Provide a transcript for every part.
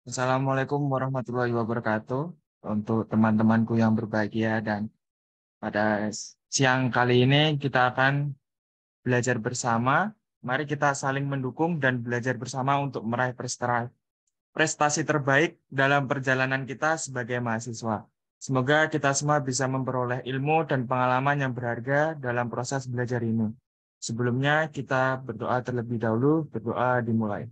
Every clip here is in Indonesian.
Assalamualaikum warahmatullahi wabarakatuh. Untuk teman-temanku yang berbahagia dan pada siang kali ini kita akan belajar bersama. Mari kita saling mendukung dan belajar bersama untuk meraih prestasi terbaik dalam perjalanan kita sebagai mahasiswa. Semoga kita semua bisa memperoleh ilmu dan pengalaman yang berharga dalam proses belajar ini. Sebelumnya kita berdoa terlebih dahulu, berdoa dimulai.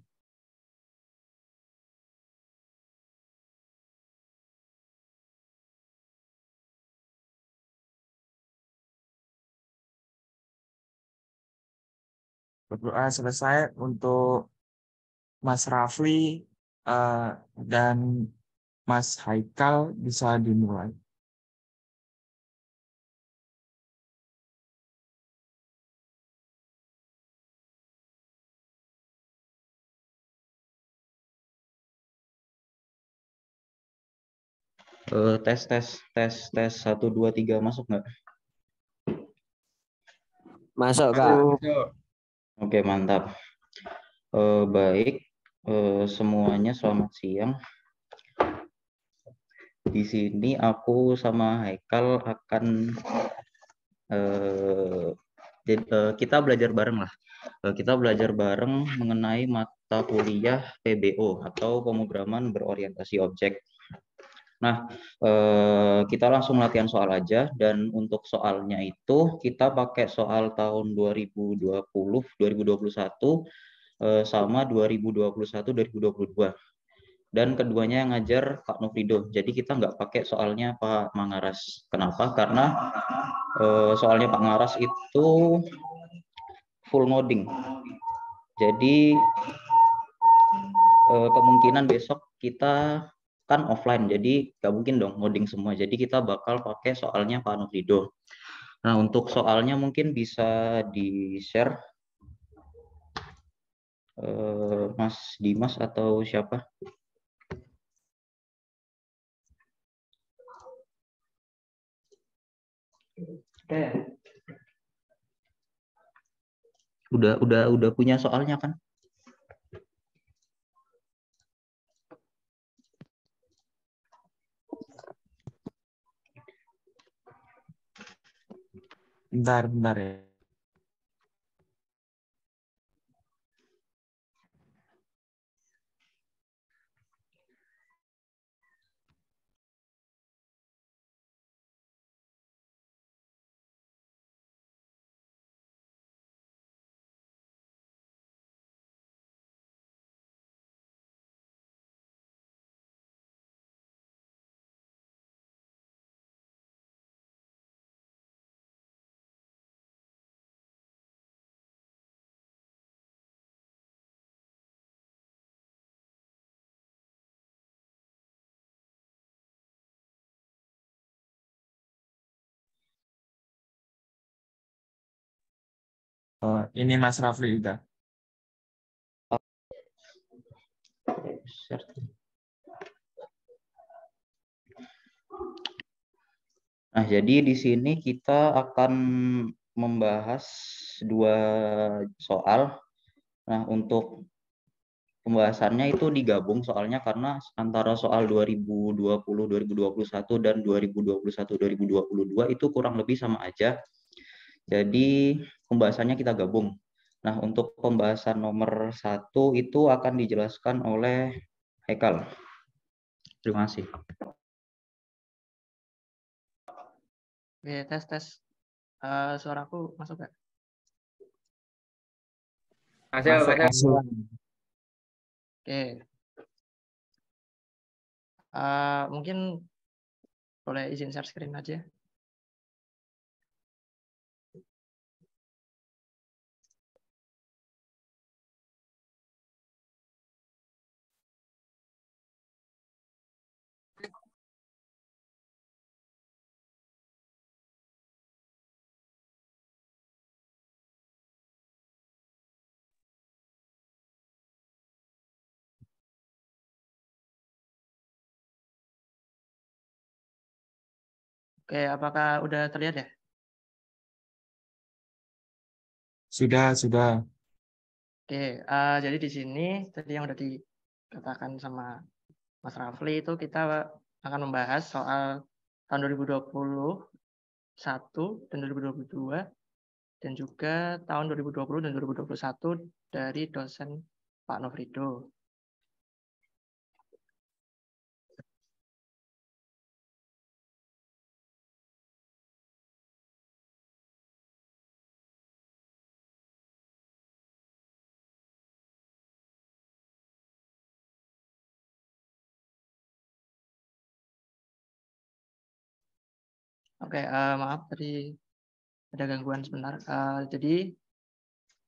Berdoa selesai untuk Mas Rafli eh, dan Mas Haikal bisa dimulai. Tes tes tes tes 1 2 3 masuk nggak? Masuk, Kak. Masuk. Oke, mantap. Baik, semuanya selamat siang. Di sini aku sama Haikal akan kita belajar bareng lah. Kita belajar bareng mengenai mata kuliah PBO atau pemrograman berorientasi objek. Nah, kita langsung latihan soal aja, dan untuk soalnya itu kita pakai soal tahun 2020, 2021 sama 2021, 2022. Dan keduanya yang ngajar Pak Nufrido. Jadi kita nggak pakai soalnya Pak Mangaras. Kenapa? Karena soalnya Pak Mangaras itu full ngoding. Jadi kemungkinan besok kita kan offline, jadi nggak mungkin dong ngoding semua. Jadi kita bakal pakai soalnya Pak Nufrido. Nah, untuk soalnya mungkin bisa di-share Mas Dimas atau siapa? Udah punya soalnya kan? Bentar ya. Oh, ini Mas Rafli udah. Nah, jadi di sini kita akan membahas 2 soal. Nah, untuk pembahasannya itu digabung soalnya karena antara soal 2020, 2021 dan 2021, 2022 itu kurang lebih sama aja. Jadi pembahasannya kita gabung. Nah, untuk pembahasan nomor 1 itu akan dijelaskan oleh Haikal. Terima kasih. Oke, tes. Suaraku masuk nggak? Masuk. Oke. Mungkin boleh izin share screen aja. Oke, apakah udah terlihat ya? Sudah. Oke, jadi di sini tadi yang udah dikatakan sama Mas Rafli, itu kita akan membahas soal tahun 2021 dan 2022 dan juga tahun 2020 dan 2021 dari dosen Pak Novrido. Oke, maaf tadi ada gangguan sebentar. Jadi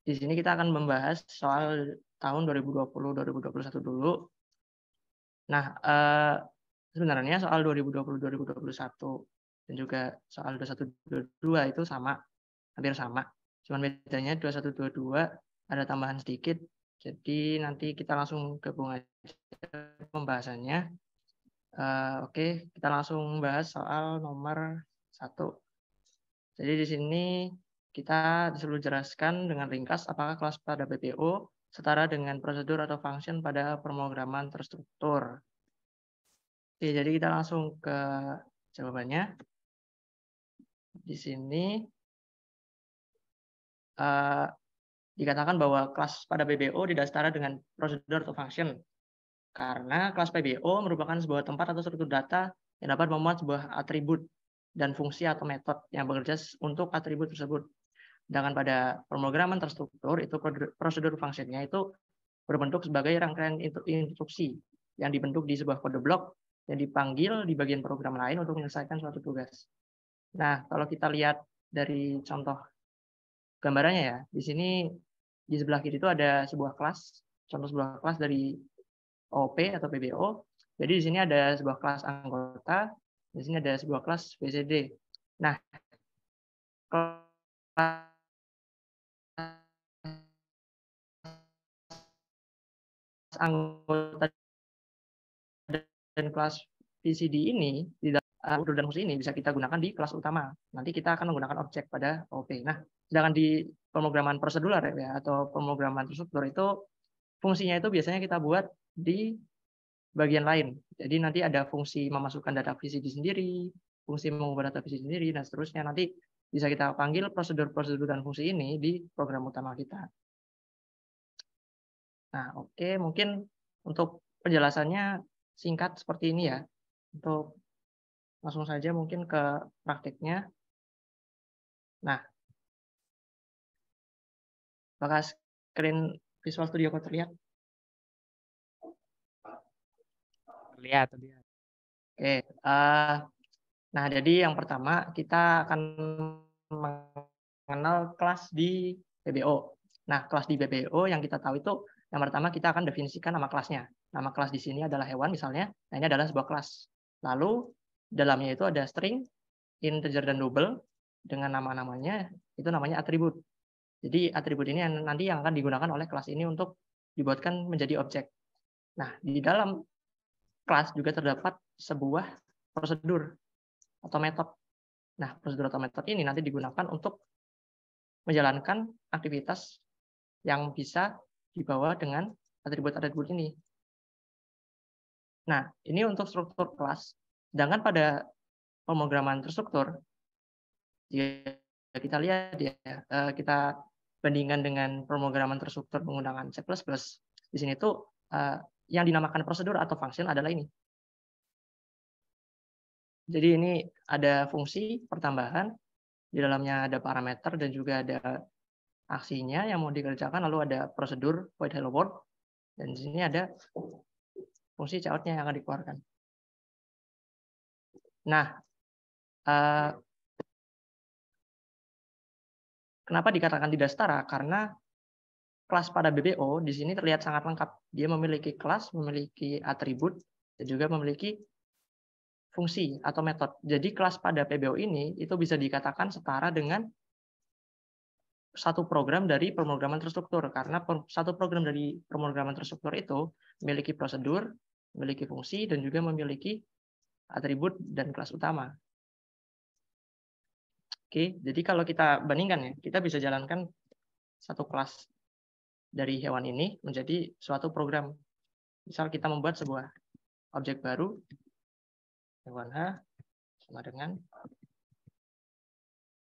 di sini kita akan membahas soal tahun 2020-2021 dulu. Nah, sebenarnya soal 2020-2021 dan juga soal 2122 itu sama, hampir sama. Cuman bedanya 2122 ada tambahan sedikit. Jadi nanti kita langsung gabung aja pembahasannya. Oke, kita langsung bahas soal nomor 1. Jadi di sini kita disuruh jelaskan dengan ringkas apakah kelas pada BPO setara dengan prosedur atau function pada pemrograman terstruktur. Oke, jadi kita langsung ke jawabannya. Di sini dikatakan bahwa kelas pada BPO tidak setara dengan prosedur atau function. Karena kelas PBO merupakan sebuah tempat atau struktur data yang dapat memuat sebuah atribut dan fungsi atau metode yang bekerja untuk atribut tersebut. Sedangkan pada pemrograman terstruktur, itu prosedur fungsinya itu berbentuk sebagai rangkaian instruksi yang dibentuk di sebuah kode blok yang dipanggil di bagian program lain untuk menyelesaikan suatu tugas. Nah, kalau kita lihat dari contoh gambarannya ya, di sini di sebelah kiri itu ada sebuah kelas, contoh sebuah kelas dari OP atau PBO. Jadi di sini ada sebuah kelas anggota, di sini ada sebuah kelas BCD. Nah, kelas anggota dan kelas PCD ini di dalam dan fungsi ini bisa kita gunakan di kelas utama. Nanti kita akan menggunakan objek pada OP. Nah, sedangkan di pemrograman prosedural ya atau pemrograman terstruktur itu fungsinya itu biasanya kita buat di bagian lain. Jadi nanti ada fungsi memasukkan data PCD sendiri, fungsi mengubah data PCD sendiri, dan seterusnya. Nanti bisa kita panggil prosedur-prosedur dan fungsi ini di program utama kita. Nah, oke, mungkin untuk penjelasannya singkat seperti ini ya. Untuk langsung saja mungkin ke praktiknya. Nah, apakah screen Visual Studio Code terlihat? Terlihat. Oke, nah jadi yang pertama kita akan mengenal kelas di PBO. Nah, kelas di PBO yang kita tahu itu yang pertama kita akan definisikan nama kelasnya. Nama kelas di sini adalah hewan misalnya. Nah, ini adalah sebuah kelas. Lalu dalamnya itu ada string, integer dan double dengan nama-namanya itu namanya atribut. Jadi atribut ini nanti yang akan digunakan oleh kelas ini untuk dibuatkan menjadi objek. Nah, di dalam kelas juga terdapat sebuah prosedur atau metode. Nah, prosedur atau metode ini nanti digunakan untuk menjalankan aktivitas yang bisa dibawa dengan atribut-atribut ini. Nah, ini untuk struktur kelas. Sedangkan pada pemrograman terstruktur, jika kita lihat ya, kita bandingkan dengan pemrograman terstruktur menggunakan C++, di sini tuh yang dinamakan prosedur atau function adalah ini. Jadi ini ada fungsi pertambahan, di dalamnya ada parameter dan juga ada aksinya yang mau dikerjakan, lalu ada prosedur void hello world, dan di sini ada fungsi cout-nya yang akan dikeluarkan. Nah, kenapa dikatakan tidak setara? Karena kelas pada BPO di sini terlihat sangat lengkap. Dia memiliki kelas, memiliki atribut, dan juga memiliki fungsi atau metode. Jadi kelas pada PBO ini itu bisa dikatakan setara dengan satu program dari pemrograman terstruktur, karena satu program dari pemrograman terstruktur itu memiliki prosedur, memiliki fungsi, dan juga memiliki atribut dan kelas utama. Oke, jadi kalau kita bandingkan ya, kita bisa jalankan satu kelas dari hewan ini menjadi suatu program. Misal kita membuat sebuah objek baru hewan H sama dengan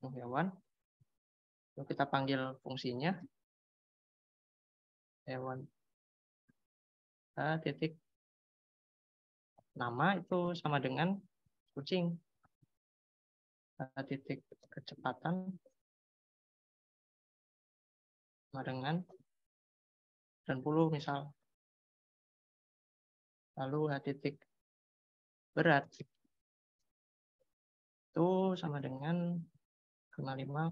hewan. Lalu kita panggil fungsinya hewan H titik nama itu sama dengan kucing. H titik kecepatan sama dengan 90 misal. Lalu H titik berat itu sama dengan 55,0.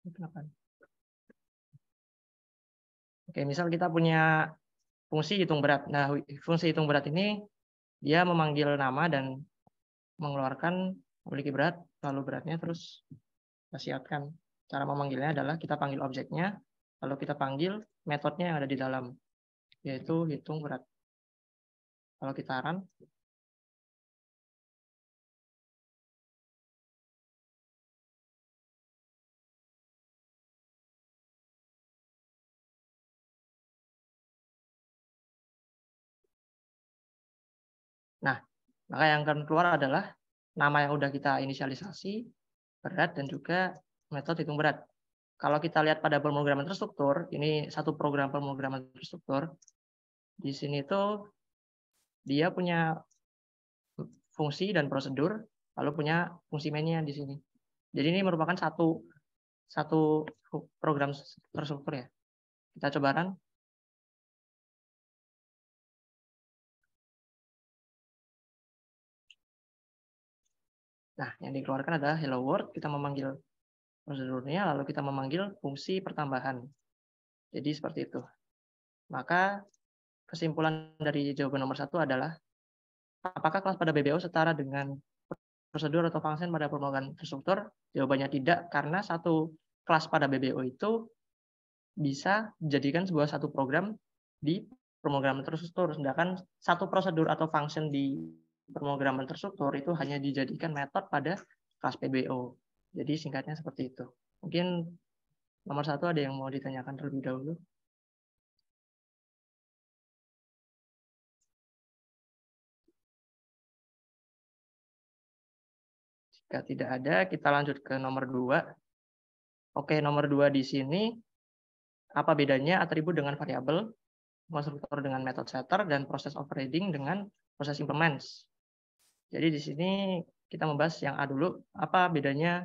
Kenapa? Oke, misal kita punya fungsi hitung berat. Nah, fungsi hitung berat ini dia memanggil nama dan mengeluarkan memiliki berat, lalu beratnya terus kita siapkan. Cara memanggilnya adalah kita panggil objeknya, lalu kita panggil metodenya yang ada di dalam, yaitu hitung berat. Kalau kita run, nah, maka yang akan keluar adalah nama yang udah kita inisialisasi, berat, dan juga metode hitung berat. Kalau kita lihat pada pemrograman terstruktur, ini satu program pemrograman terstruktur, di sini tuh dia punya fungsi dan prosedur, lalu punya fungsi mainnya di sini. Jadi ini merupakan satu program terstruktur ya. Kita coba run. Nah, yang dikeluarkan adalah hello world. Kita memanggil prosedurnya, lalu kita memanggil fungsi pertambahan. Jadi seperti itu. Maka kesimpulan dari jawaban nomor 1 adalah apakah kelas pada BBO setara dengan prosedur atau function pada pemrograman terstruktur? Jawabannya tidak, karena satu kelas pada BBO itu bisa dijadikan satu program di pemrograman terstruktur, sedangkan satu prosedur atau function di pemrograman terstruktur itu hanya dijadikan metode pada kelas PBO. Jadi singkatnya seperti itu. Mungkin nomor 1 ada yang mau ditanyakan terlebih dahulu. Jika tidak ada, kita lanjut ke nomor 2. Oke, nomor 2 di sini, apa bedanya atribut dengan variabel, konstruktor dengan method setter, dan proses overriding dengan proses implements. Jadi di sini kita membahas yang A dulu, apa bedanya,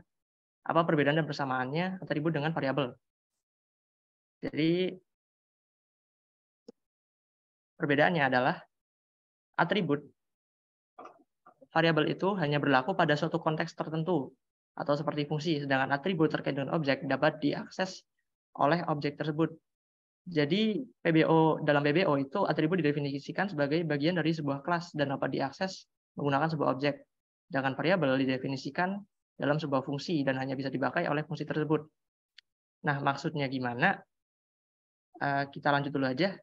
apa perbedaan dan persamaannya atribut dengan variabel. Jadi perbedaannya adalah atribut variabel itu hanya berlaku pada suatu konteks tertentu atau seperti fungsi, sedangkan atribut terkait dengan objek dapat diakses oleh objek tersebut. Jadi dalam PBO itu atribut didefinisikan sebagai bagian dari sebuah kelas dan dapat diakses menggunakan sebuah objek. Sedangkan variabel didefinisikan dalam sebuah fungsi dan hanya bisa dipakai oleh fungsi tersebut. Nah, maksudnya gimana? Kita lanjut dulu aja.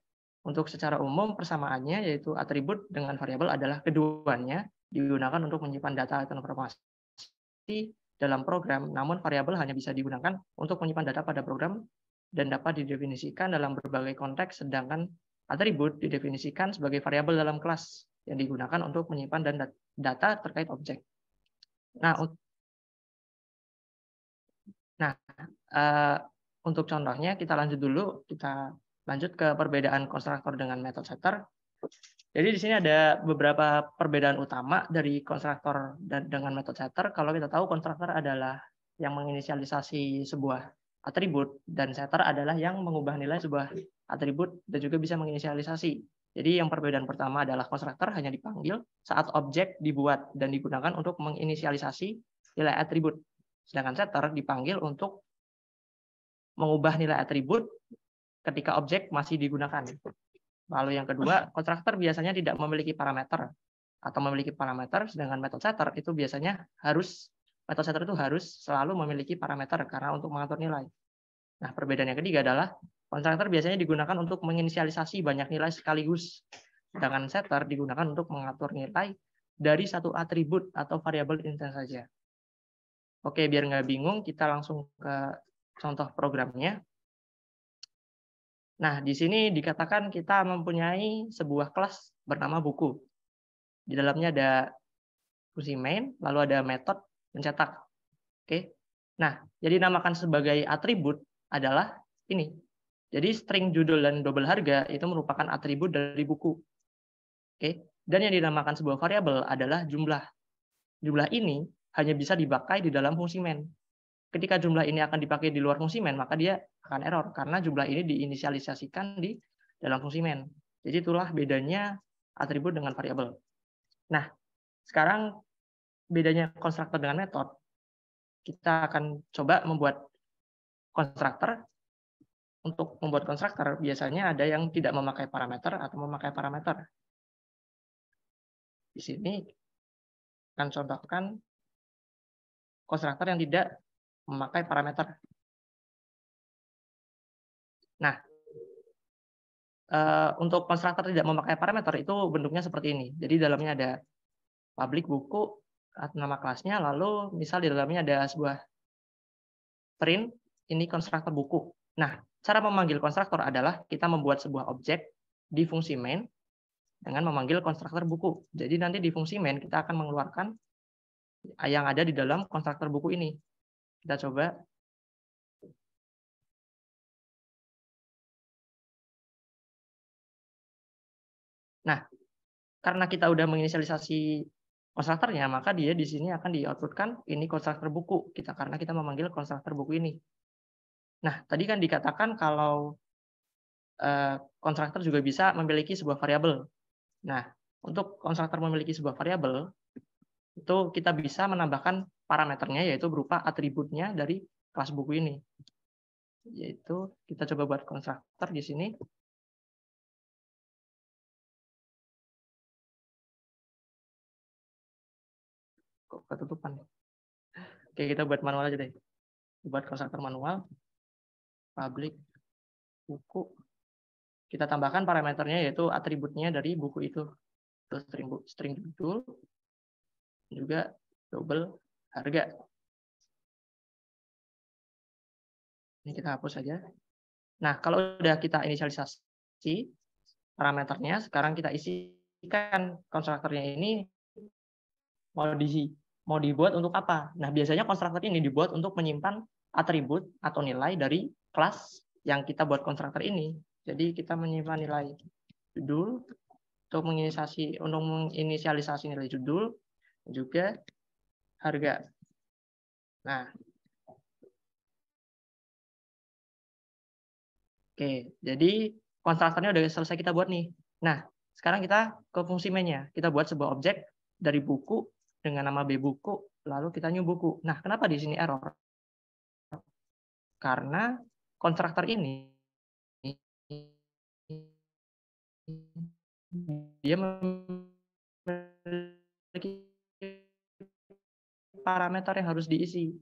Untuk secara umum persamaannya yaitu atribut dengan variabel adalah keduanya digunakan untuk menyimpan data atau informasi dalam program, namun variabel hanya bisa digunakan untuk menyimpan data pada program dan dapat didefinisikan dalam berbagai konteks, sedangkan atribut didefinisikan sebagai variabel dalam kelas yang digunakan untuk menyimpan data terkait objek. Untuk contohnya kita lanjut dulu, kita lanjut ke perbedaan konstruktor dengan method setter. Jadi di sini ada beberapa perbedaan utama dari konstruktor dengan method setter. Kalau kita tahu konstruktor adalah yang menginisialisasi sebuah atribut dan setter adalah yang mengubah nilai sebuah atribut dan juga bisa menginisialisasi. Jadi yang perbedaan pertama adalah konstruktor hanya dipanggil saat objek dibuat dan digunakan untuk menginisialisasi nilai atribut. Sedangkan setter dipanggil untuk mengubah nilai atribut ketika objek masih digunakan. Lalu yang kedua, konstruktor biasanya tidak memiliki parameter atau memiliki parameter, sedangkan method setter itu biasanya method setter itu harus selalu memiliki parameter karena untuk mengatur nilai. Nah, perbedaan yang ketiga adalah konstruktor biasanya digunakan untuk menginisialisasi banyak nilai sekaligus, sedangkan setter digunakan untuk mengatur nilai dari satu atribut atau variabel instance saja. Oke, biar nggak bingung, kita langsung ke contoh programnya. Nah, di sini dikatakan kita mempunyai sebuah kelas bernama buku. Di dalamnya ada fungsi main, lalu ada metode mencetak. Oke. Nah, jadi dinamakan sebagai atribut adalah ini. Jadi string judul dan double harga itu merupakan atribut dari buku. Oke. Dan yang dinamakan sebuah variabel adalah jumlah. Jumlah ini hanya bisa dipakai di dalam fungsi main. Ketika jumlah ini akan dipakai di luar fungsi main, maka dia akan error karena jumlah ini diinisialisasikan di dalam fungsi main. Jadi itulah bedanya atribut dengan variabel. Nah, sekarang bedanya konstruktor dengan metode. Kita akan coba membuat konstruktor. Untuk membuat konstruktor biasanya ada yang tidak memakai parameter atau memakai parameter. Di sini akan contohkan konstruktor yang tidak memakai parameter. Nah, untuk konstruktor tidak memakai parameter itu bentuknya seperti ini. Jadi dalamnya ada public buku atau nama kelasnya, lalu misal di dalamnya ada sebuah print, ini konstruktor buku. Nah, cara memanggil konstruktor adalah kita membuat sebuah objek di fungsi main dengan memanggil konstruktor buku. Jadi nanti di fungsi main kita akan mengeluarkan yang ada di dalam konstruktor buku ini. Kita coba. Nah, karena kita udah menginisialisasi konstruktornya, maka dia di sini akan di-outputkan ini konstruktor buku kita karena kita memanggil konstruktor buku ini. Nah, tadi kan dikatakan kalau konstruktor juga bisa memiliki sebuah variabel. Nah, untuk konstruktor memiliki sebuah variabel itu kita bisa menambahkan parameternya yaitu berupa atributnya dari kelas buku ini. Yaitu kita coba buat konstruktor di sini. Kok ketutupan? Oke, kita buat manual aja deh. Buat konstruktor manual. Public buku. Kita tambahkan parameternya yaitu atributnya dari buku itu. Terus string judul juga double harga. Ini kita hapus saja. Nah, kalau udah kita inisialisasi parameternya, sekarang kita isikan konstruktornya ini mau dibuat untuk apa? Nah, biasanya konstruktor ini dibuat untuk menyimpan atribut atau nilai dari kelas yang kita buat konstruktor ini. Jadi kita menyimpan nilai judul untuk menginisialisasi nilai judul juga harga. Nah, oke, jadi konstruktornya udah selesai kita buat nih. Nah, sekarang kita ke fungsi mainnya. Kita buat sebuah objek dari buku dengan nama B buku, lalu kita new buku. Nah, kenapa di sini error? Karena konstruktor ini dia memiliki parameter yang harus diisi,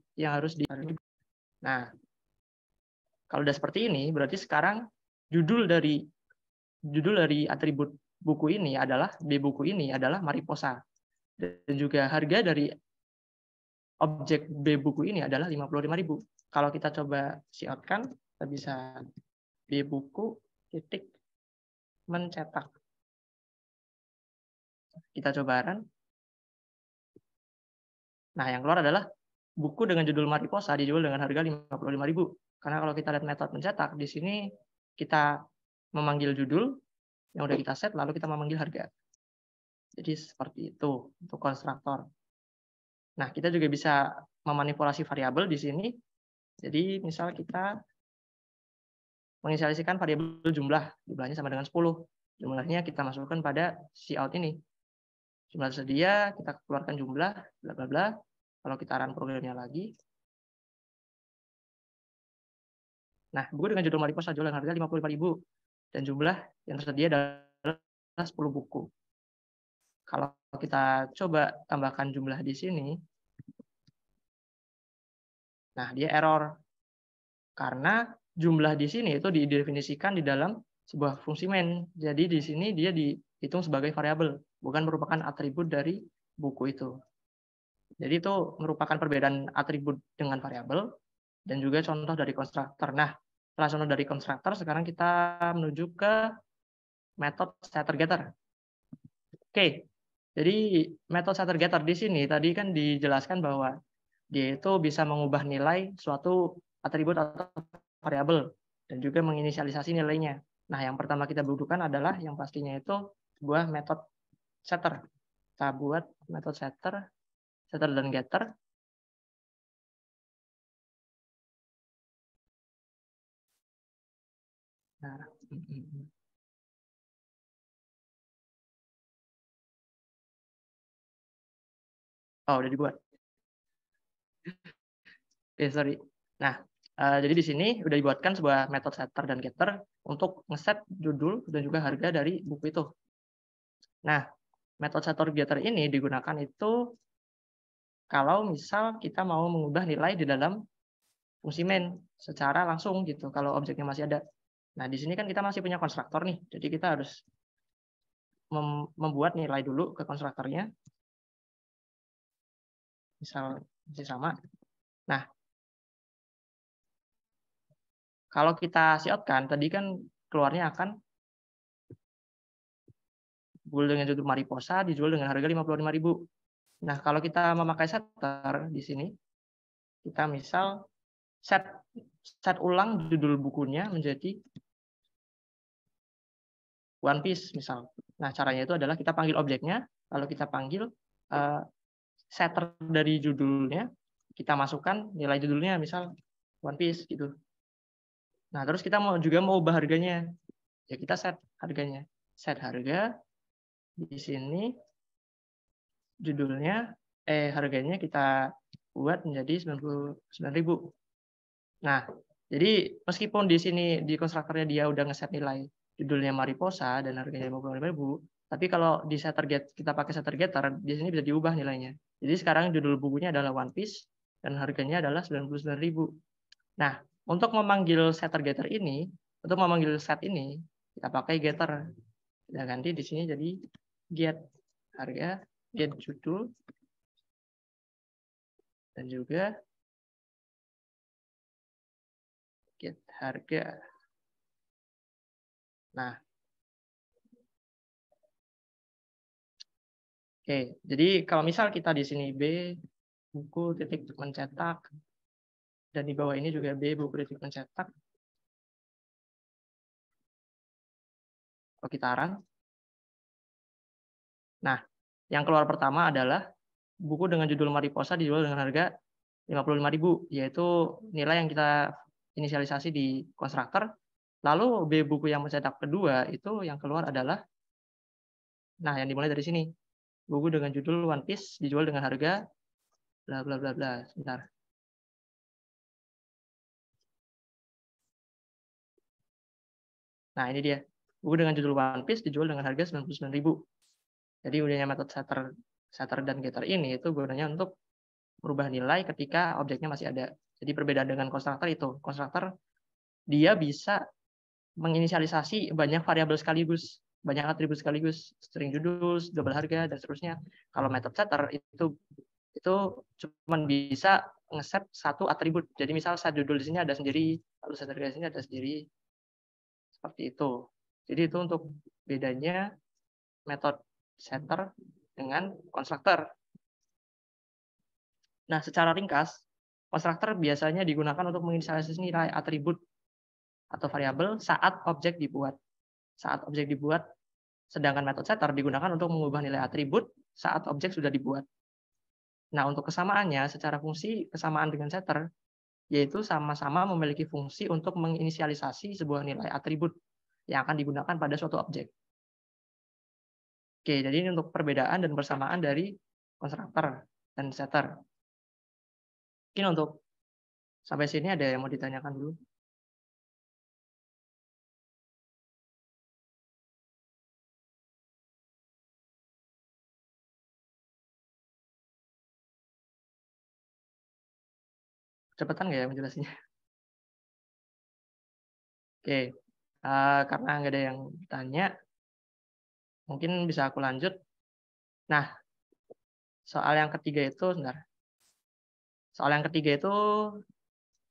Nah, kalau udah seperti ini, berarti sekarang judul dari atribut buku ini adalah B buku ini adalah mariposa. Dan juga harga dari objek B buku ini adalah 55.000. Kalau kita coba cout-kan, kita bisa B buku titik mencetak. Kita coba run. Nah, yang keluar adalah buku dengan judul mariposa dijual dengan harga 55.000. Karena kalau kita lihat metode mencetak, di sini kita memanggil judul yang udah kita set, lalu kita memanggil harga. Jadi seperti itu untuk konstruktor. Nah, kita juga bisa memanipulasi variabel di sini. Jadi misal kita menginisialisasikan variabel jumlahnya sama dengan 10. Jumlahnya kita masukkan pada cout ini. Jumlah tersedia, kita keluarkan jumlah, bla bla bla. Kalau kita run programnya lagi. Nah, buku dengan judul mariposa jual dengan harga 55.000 dan jumlah yang tersedia adalah 10 buku. Kalau kita coba tambahkan jumlah di sini, nah dia error. Karena jumlah di sini itu didefinisikan di dalam sebuah fungsi main. Jadi di sini dia dihitung sebagai variabel, bukan merupakan atribut dari buku itu. Jadi itu merupakan perbedaan atribut dengan variabel dan juga contoh dari konstruktor. Nah, relasional dari konstruktor, sekarang kita menuju ke metode setter-getter. Oke, jadi metode setter-getter di sini tadi kan dijelaskan bahwa dia itu bisa mengubah nilai suatu atribut atau variabel dan juga menginisialisasi nilainya. Nah, yang pertama kita butuhkan adalah yang pastinya itu sebuah metode setter. Kita buat metode setter dan getter. Nah, oh, udah dibuat. Oke, sorry. Nah, jadi di sini udah dibuatkan sebuah metode setter dan getter untuk ngeset judul dan juga harga dari buku itu. Nah, metode setter getter ini digunakan itu kalau misal kita mau mengubah nilai di dalam fungsi main secara langsung gitu, kalau objeknya masih ada. Nah, di sini kan kita masih punya konstruktor nih, jadi kita harus membuat nilai dulu ke konstruktornya. Misal masih sama. Nah, kalau kita siotkan, tadi kan keluarnya akan buku dengan judul Mariposa dijual dengan harga 55.000. Nah, kalau kita memakai setter di sini, kita misal set ulang judul bukunya menjadi One Piece misal. Nah, caranya itu adalah kita panggil objeknya, lalu kita panggil setter dari judulnya, kita masukkan nilai judulnya misal One Piece gitu. Nah, terus kita juga mau ubah harganya. Ya kita set harganya. Set harga di sini judulnya harganya kita buat menjadi 99.000. Nah, jadi meskipun di sini di konstruktornya dia udah ngeset nilai judulnya Mariposa dan harganya 55.000, tapi kalau di setter get kita pakai setter getter di sini bisa diubah nilainya. Jadi sekarang judul bukunya adalah One Piece dan harganya adalah 99.000. Nah, untuk memanggil setter getter ini, untuk memanggil set ini, kita pakai getter. Kita ganti di sini jadi get harga, get judul, dan juga get harga. Nah, oke, jadi kalau misal kita di sini B buku titik mencetak dan di bawah ini juga B buku titik mencetak. Kalau kita run. Nah, yang keluar pertama adalah buku dengan judul Mariposa dijual dengan harga 55.000, yaitu nilai yang kita inisialisasi di konstruktor. Lalu B buku yang mencetak kedua itu yang keluar adalah, nah yang dimulai dari sini. Buku dengan judul One Piece dijual dengan harga bla bla bla bla. Sebentar. Nah, ini dia. Buku dengan judul One Piece dijual dengan harga 99.000. Jadi gunanya metode setter dan getter ini itu gunanya untuk merubah nilai ketika objeknya masih ada. Jadi perbedaan dengan konstruktor itu. Konstruktor dia bisa menginisialisasi banyak variabel sekaligus, banyak atribut sekaligus, string judul, double harga, dan seterusnya. Kalau metode setter itu cuma bisa ngeset satu atribut. Jadi misal set judul di sini ada sendiri, lalu set harga di sini ada sendiri. Seperti itu. Jadi itu untuk bedanya metode setter dengan konstruktor. Nah, secara ringkas, konstruktor biasanya digunakan untuk menginisialisasi nilai atribut atau variabel saat objek dibuat. Saat objek dibuat, sedangkan metode setter digunakan untuk mengubah nilai atribut saat objek sudah dibuat. Nah, untuk kesamaannya, secara fungsi kesamaan dengan setter, yaitu sama-sama memiliki fungsi untuk menginisialisasi sebuah nilai atribut yang akan digunakan pada suatu objek. Oke, jadi ini untuk perbedaan dan persamaan dari konstruktor dan setter. Mungkin untuk sampai sini ada yang mau ditanyakan dulu? Cepetan nggak ya menjelaskannya? Oke, karena nggak ada yang tanya, mungkin bisa aku lanjut. Nah, soal yang ketiga itu, sebentar. Soal yang ketiga itu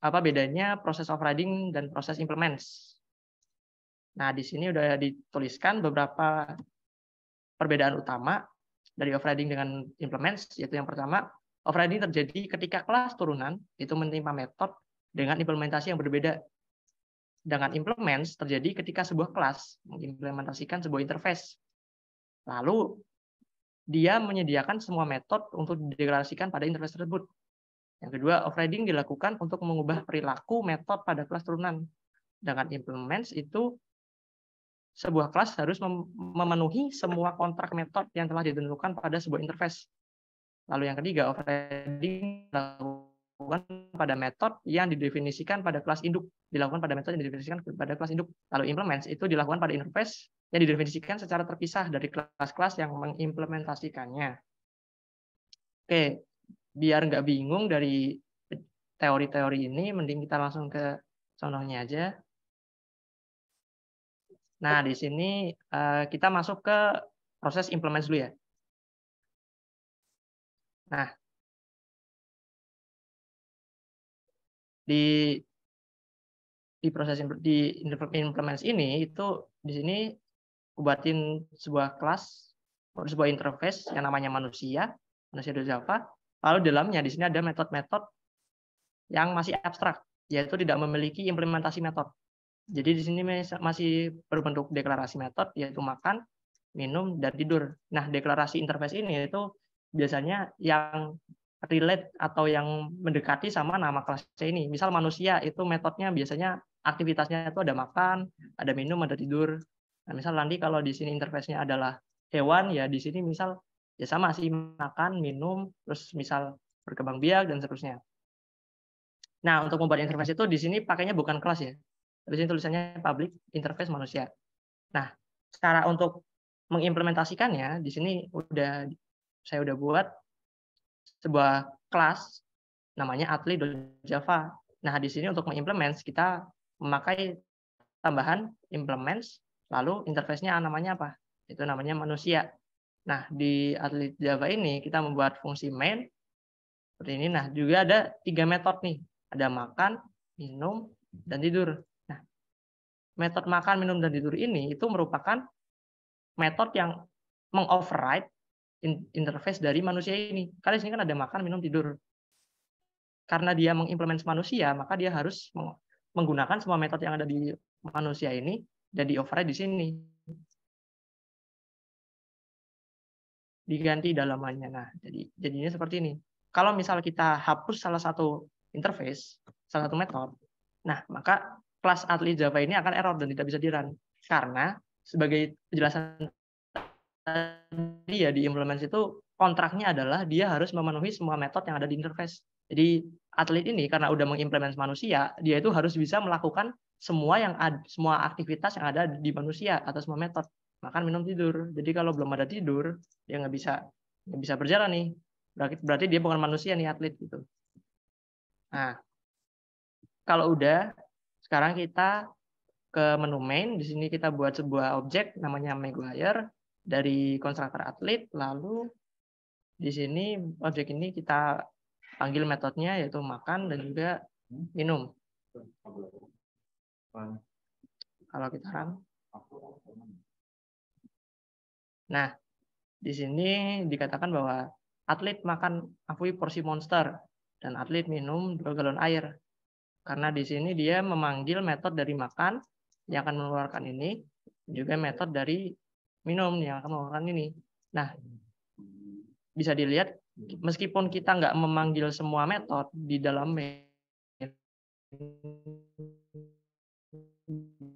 apa bedanya proses overriding dan proses implements. Nah, di sini udah dituliskan beberapa perbedaan utama dari overriding dengan implements, yaitu yang pertama, overriding terjadi ketika kelas turunan itu menimpa metode dengan implementasi yang berbeda. Dengan implements terjadi ketika sebuah kelas mengimplementasikan sebuah interface. Lalu dia menyediakan semua metode untuk dideklarasikan pada interface tersebut. Yang kedua, overriding dilakukan untuk mengubah perilaku metode pada kelas turunan. Dengan implements itu sebuah kelas harus memenuhi semua kontrak metode yang telah ditentukan pada sebuah interface. Lalu yang ketiga, overriding dilakukan pada metode yang didefinisikan pada kelas induk. Dilakukan pada metode yang didefinisikan pada kelas induk. Lalu implements itu dilakukan pada interface yang didefinisikan secara terpisah dari kelas-kelas yang mengimplementasikannya. Oke, biar nggak bingung dari teori-teori ini, mending kita langsung ke contohnya aja. Nah, di sini kita masuk ke proses implements dulu ya. Nah, di proses implements ini itu di sini buatin sebuah kelas, sebuah interface yang namanya manusia di Java. Lalu dalamnya di sini ada metode-metode yang masih abstrak, yaitu tidak memiliki implementasi metode. Jadi di sini masih berbentuk deklarasi metode, yaitu makan, minum, dan tidur. Nah, deklarasi interface ini itu biasanya yang relate atau yang mendekati sama nama kelasnya ini. Misal manusia itu metodenya biasanya aktivitasnya itu ada makan, ada minum, ada tidur. Nah, misal nanti kalau di sini interface-nya adalah hewan, ya di sini misal ya sama sih makan, minum, terus misal berkembang biak dan seterusnya. Nah, untuk membuat interface itu di sini pakainya bukan kelas ya. Di sini tulisannya public interface manusia. Nah, cara untuk mengimplementasikannya di sini saya udah buat sebuah kelas namanya athlete.java. Nah, di sini untuk mengimplement kita memakai tambahan implements, lalu interface-nya namanya apa? Itu namanya manusia. Nah, di athlete Java ini kita membuat fungsi main seperti ini. Nah, juga ada 3 metode nih. Ada makan, minum, dan tidur. Nah, metode makan, minum, dan tidur ini itu merupakan metode yang mengoverride interface dari manusia ini. Karena di sini kan ada makan, minum, tidur. Karena dia mengimplement manusia, maka dia harus menggunakan semua metode yang ada di manusia ini dan di-override di sini. Diganti dalamannya. Nah, jadinya seperti ini. Kalau misal kita hapus salah satu interface, salah satu metode, nah maka kelas athlete Java ini akan error dan tidak bisa di-run. Karena sebagai penjelasan tadi ya di implement itu kontraknya adalah dia harus memenuhi semua metode yang ada di interface. Jadi atlet ini karena udah mengimplement manusia, dia itu harus bisa melakukan semua aktivitas yang ada di manusia atas semua metode. Makan, minum, tidur. Jadi kalau belum ada tidur, dia nggak bisa berjalan nih. Berarti dia bukan manusia nih atlet gitu. Nah, kalau udah, sekarang kita ke menu main. Di sini kita buat sebuah objek namanya Maguire dari konstruktor atlet. Lalu di sini objek ini kita panggil metodenya yaitu makan dan juga minum. Kalau kita run. Nah, di sini dikatakan bahwa atlet makan akui porsi monster dan atlet minum 2 galon air. Karena di sini dia memanggil metode dari makan yang akan mengeluarkan ini, juga metode dari minum yang akan mengeluarkan ini. Nah, bisa dilihat meskipun kita nggak memanggil semua metode di dalam main,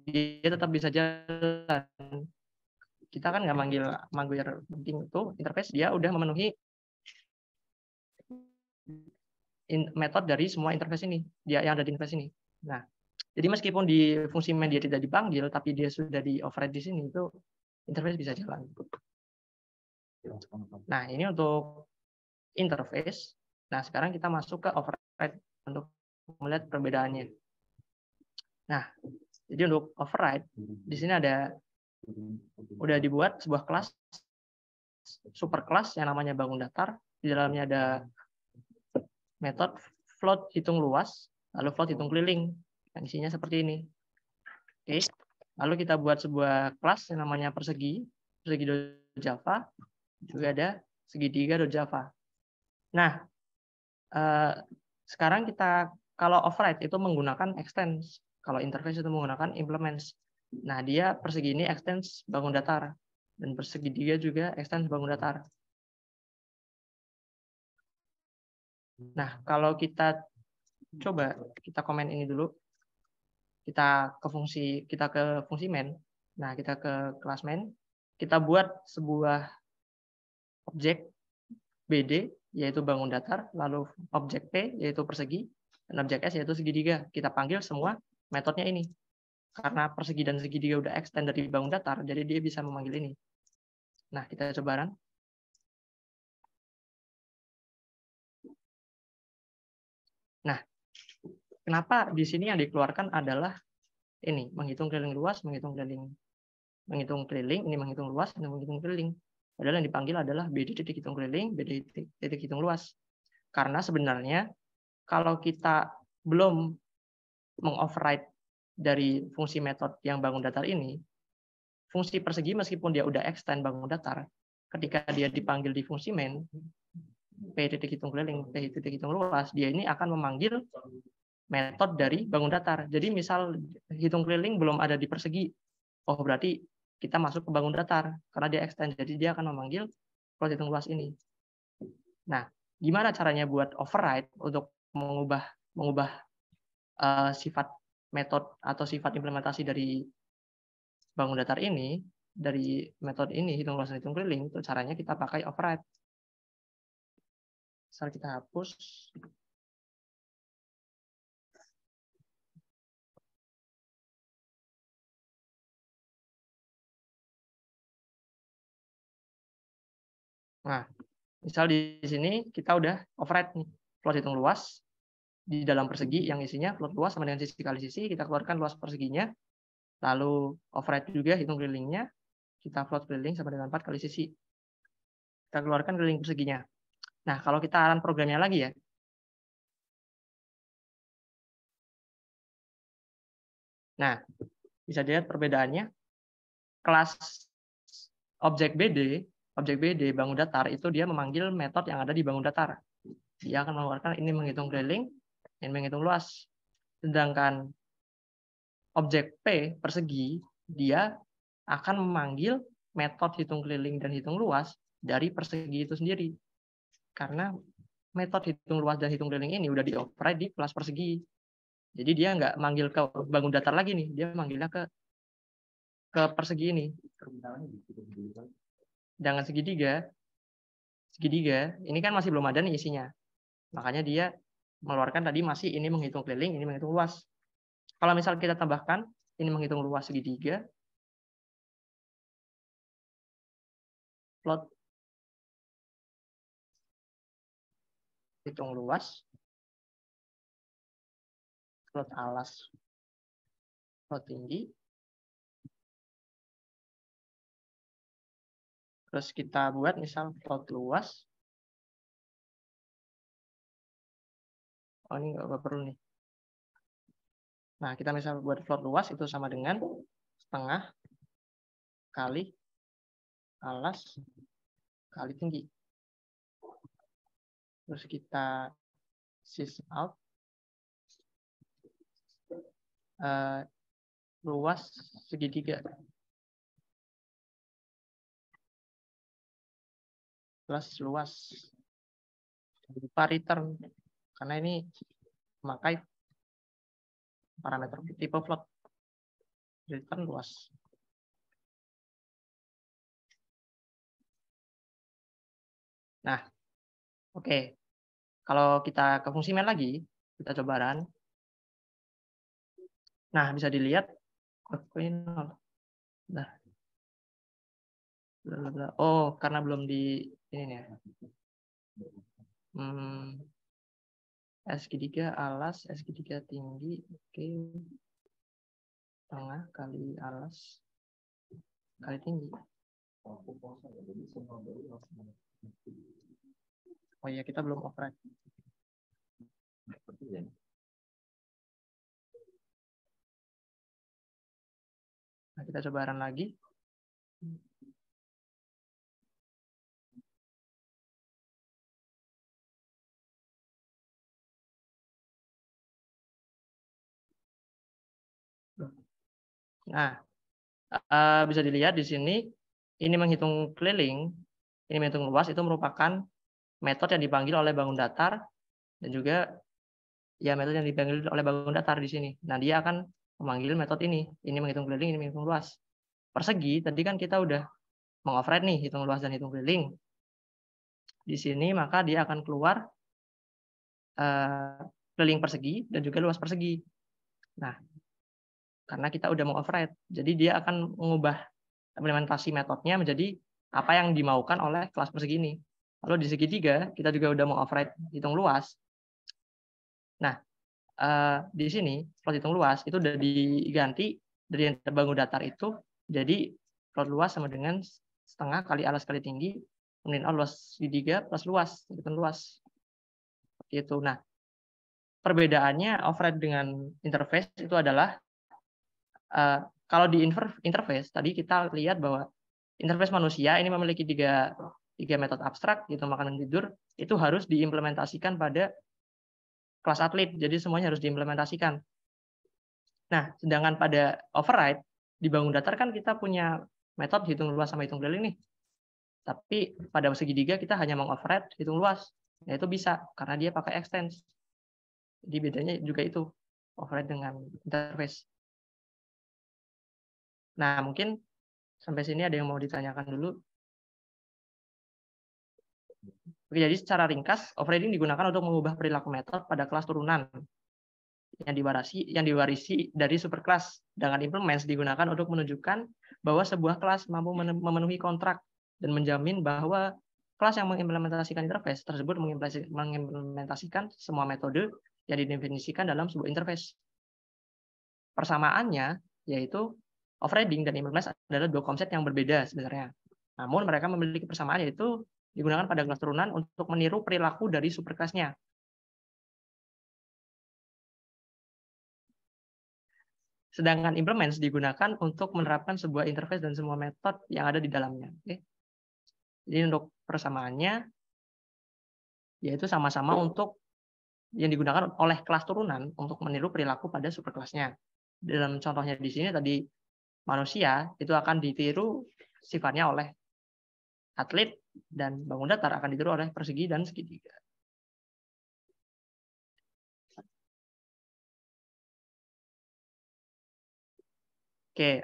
dia tetap bisa jalan. Kita kan nggak manggil penting itu interface, dia udah memenuhi metode dari semua interface ini, dia yang ada di interface ini. Nah, jadi meskipun di fungsi main dia tidak dipanggil, tapi dia sudah di override di sini, itu interface bisa jalan. Nah, ini untuk interface. Nah, sekarang kita masuk ke override untuk melihat perbedaannya. Nah, jadi untuk override, di sini udah dibuat sebuah kelas, super kelas yang namanya bangun datar. Di dalamnya ada metode float hitung luas. lalu float hitung keliling yang isinya seperti ini. Oke, lalu kita buat sebuah kelas yang namanya persegi.java, juga ada segitiga.java. Nah, sekarang kita kalau override itu menggunakan extends, kalau interface itu menggunakan implements. Nah, dia persegi ini extends bangun datar, dan persegitiga juga extends bangun datar. Nah, kalau kita coba kita komen ini dulu, kita ke fungsi main. Nah, kita ke kelas main, kita buat sebuah objek BD yaitu bangun datar, lalu objek P yaitu persegi, dan objek S yaitu segitiga. Kita panggil semua metodenya ini. Karena persegi dan segitiga udah extend dari bangun datar, jadi dia bisa memanggil ini. Nah, kita coba run. Nah, kenapa di sini yang dikeluarkan adalah ini, menghitung keliling luas, menghitung keliling, ini menghitung luas, ini menghitung keliling. Padahal yang dipanggil adalah BD titik hitung keliling, BD titik hitung luas. Karena sebenarnya kalau kita belum mengoverride dari fungsi metode yang bangun datar ini, fungsi persegi meskipun dia udah extend bangun datar, ketika dia dipanggil di fungsi main, P titik hitung keliling, P titik hitung luas, dia ini akan memanggil metode dari bangun datar. Jadi misal hitung keliling belum ada di persegi, oh berarti kita masuk ke bangun datar karena dia extend, jadi dia akan memanggil float hitung luas ini. Nah, gimana caranya buat override untuk mengubah sifat metode atau sifat implementasi dari bangun datar ini, dari metode ini hitung luas dan hitung keliling, itu caranya kita pakai override. Misal kita hapus. Nah, misal di sini kita udah override nih, float hitung luas di dalam persegi yang isinya float luas sama dengan sisi kali sisi, kita keluarkan luas perseginya, lalu override juga hitung kelilingnya, kita float keliling sama dengan 4 kali sisi. Kita keluarkan keliling perseginya. Nah, kalau kita run programnya lagi ya, nah, bisa dilihat perbedaannya. Kelas objek BD bangun datar itu dia memanggil metode yang ada di bangun datar. Dia akan mengeluarkan ini menghitung keliling, ini menghitung luas. Sedangkan objek P persegi dia akan memanggil metode hitung keliling dan hitung luas dari persegi itu sendiri. Karena metode hitung luas dan hitung keliling ini udah di-override di kelas persegi. Jadi dia nggak manggil ke bangun datar lagi nih, dia manggilnya ke persegi ini. Dengan segitiga ini kan masih belum ada nih isinya. Makanya dia mengeluarkan tadi masih ini menghitung keliling, ini menghitung luas. Kalau misal kita tambahkan ini menghitung luas segitiga, float hitung luas, float alas, float tinggi, terus kita buat misal float luas. Oh, ini nggak perlu nih. Nah, kita misal buat float luas itu sama dengan setengah kali alas kali tinggi. Terus kita sys out luas segitiga plus luas. Lupa return karena ini memakai parameter tipe float. Return luas. Nah, oke. Kalau kita ke fungsi main lagi, kita coba run. Nah, bisa dilihat ini nol. Nah. Oh, karena belum di ini ya. S3 alas, S3 tinggi, oke. Tengah kali alas kali tinggi. Oh iya, kita belum override. Nah, kita coba run lagi. Nah, bisa dilihat di sini, ini menghitung keliling, ini menghitung luas, itu merupakan metode yang dipanggil oleh bangun datar, dan juga ya metode yang dipanggil oleh bangun datar di sini. Nah, dia akan memanggil metode ini menghitung keliling, ini menghitung luas. Persegi, tadi kan kita udah mengoverride nih, hitung luas dan hitung keliling. Di sini maka dia akan keluar keliling persegi dan juga luas persegi. Nah, karena kita udah mengoverride, jadi dia akan mengubah implementasi metodenya menjadi apa yang dimaukan oleh kelas persegi ini. Lalu di segitiga kita juga udah mengoverride hitung luas. Nah, di sini plot hitung luas itu udah diganti dari yang terbangun datar itu jadi plot luas sama dengan setengah kali alas kali tinggi kemudian luas segitiga plus luas hitung luas. Seperti itu. Nah, perbedaannya override dengan interface itu adalah kalau di interface tadi kita lihat bahwa interface manusia ini memiliki tiga metode abstrak, yaitu makan dan tidur, itu harus diimplementasikan pada kelas atlet. Jadi semuanya harus diimplementasikan. Nah, sedangkan pada override di bangun datar kan kita punya metode hitung luas sama hitung keliling nih. Tapi pada segitiga kita hanya mengoverride hitung luas. Ya itu bisa karena dia pakai extends. Jadi bedanya juga itu override dengan interface. Nah, mungkin sampai sini ada yang mau ditanyakan dulu. Oke, jadi secara ringkas, overriding digunakan untuk mengubah perilaku metode pada kelas turunan yang diwarisi dari superclass. Dengan implements digunakan untuk menunjukkan bahwa sebuah kelas mampu memenuhi kontrak dan menjamin bahwa kelas yang mengimplementasikan interface tersebut mengimplementasikan semua metode yang didefinisikan dalam sebuah interface. Persamaannya yaitu overriding dan implements adalah dua konsep yang berbeda sebenarnya. Namun mereka memiliki persamaan yaitu digunakan pada kelas turunan untuk meniru perilaku dari superkelasnya. Sedangkan implements digunakan untuk menerapkan sebuah interface dan semua metode yang ada di dalamnya. Oke. Jadi untuk persamaannya yaitu sama-sama untuk yang digunakan oleh kelas turunan untuk meniru perilaku pada superkelasnya. Dalam contohnya di sini tadi manusia itu akan ditiru sifatnya oleh atlet dan bangun datar akan ditiru oleh persegi dan segitiga. Oke,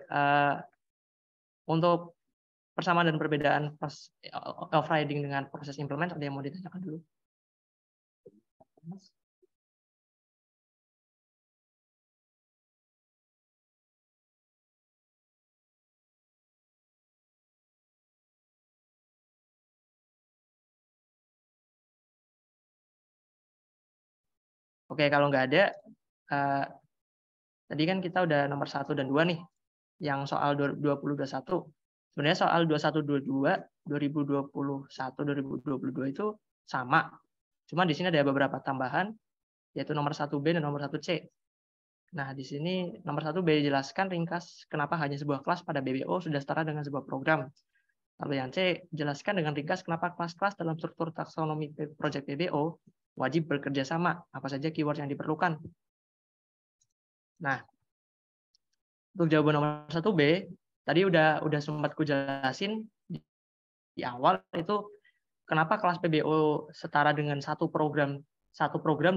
untuk persamaan dan perbedaan overriding dengan proses implement ada yang mau ditanyakan dulu? Oke, kalau nggak ada, tadi kan kita udah nomor 1 dan 2 nih, yang soal 2021. Sebenarnya soal 2122, 2021, 2022 itu sama. Cuma di sini ada beberapa tambahan, yaitu nomor 1B dan nomor 1C. Nah, di sini nomor 1B jelaskan ringkas kenapa hanya sebuah kelas pada BBO sudah setara dengan sebuah program. Lalu yang C, jelaskan dengan ringkas kenapa kelas-kelas dalam struktur taksonomi project BBO wajib bekerja sama, apa saja keyword yang diperlukan. Nah, untuk jawaban nomor 1B, tadi udah sempat ku jelasin di awal itu kenapa kelas PBO setara dengan satu program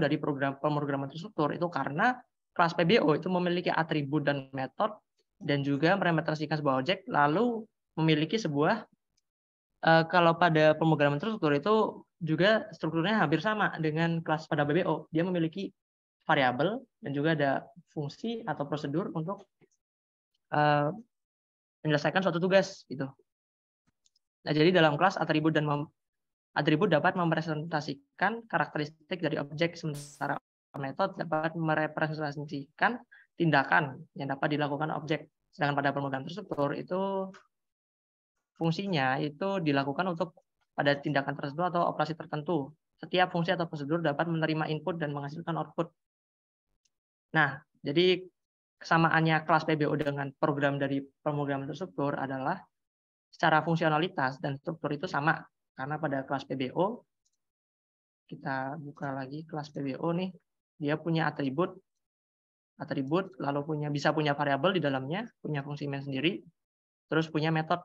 dari program pemrograman terstruktur itu karena kelas PBO itu memiliki atribut dan metode dan juga merepresentasikan sebuah objek lalu memiliki sebuah kalau pada pemrograman terstruktur itu juga strukturnya hampir sama dengan kelas pada BBO. Dia memiliki variabel dan juga ada fungsi atau prosedur untuk menyelesaikan suatu tugas gitu. Nah, jadi dalam kelas atribut dapat merepresentasikan karakteristik dari objek, sementara metode dapat merepresentasikan tindakan yang dapat dilakukan objek. Sedangkan pada pemrograman terstruktur itu fungsinya itu dilakukan untuk pada tindakan tertentu atau operasi tertentu. Setiap fungsi atau prosedur dapat menerima input dan menghasilkan output. Nah, jadi kesamaannya kelas PBO dengan program dari pemrograman terstruktur adalah secara fungsionalitas dan struktur itu sama. Karena pada kelas PBO, kita buka lagi kelas PBO nih, dia punya atribut, lalu bisa punya variabel di dalamnya, punya fungsi main sendiri, terus punya metode.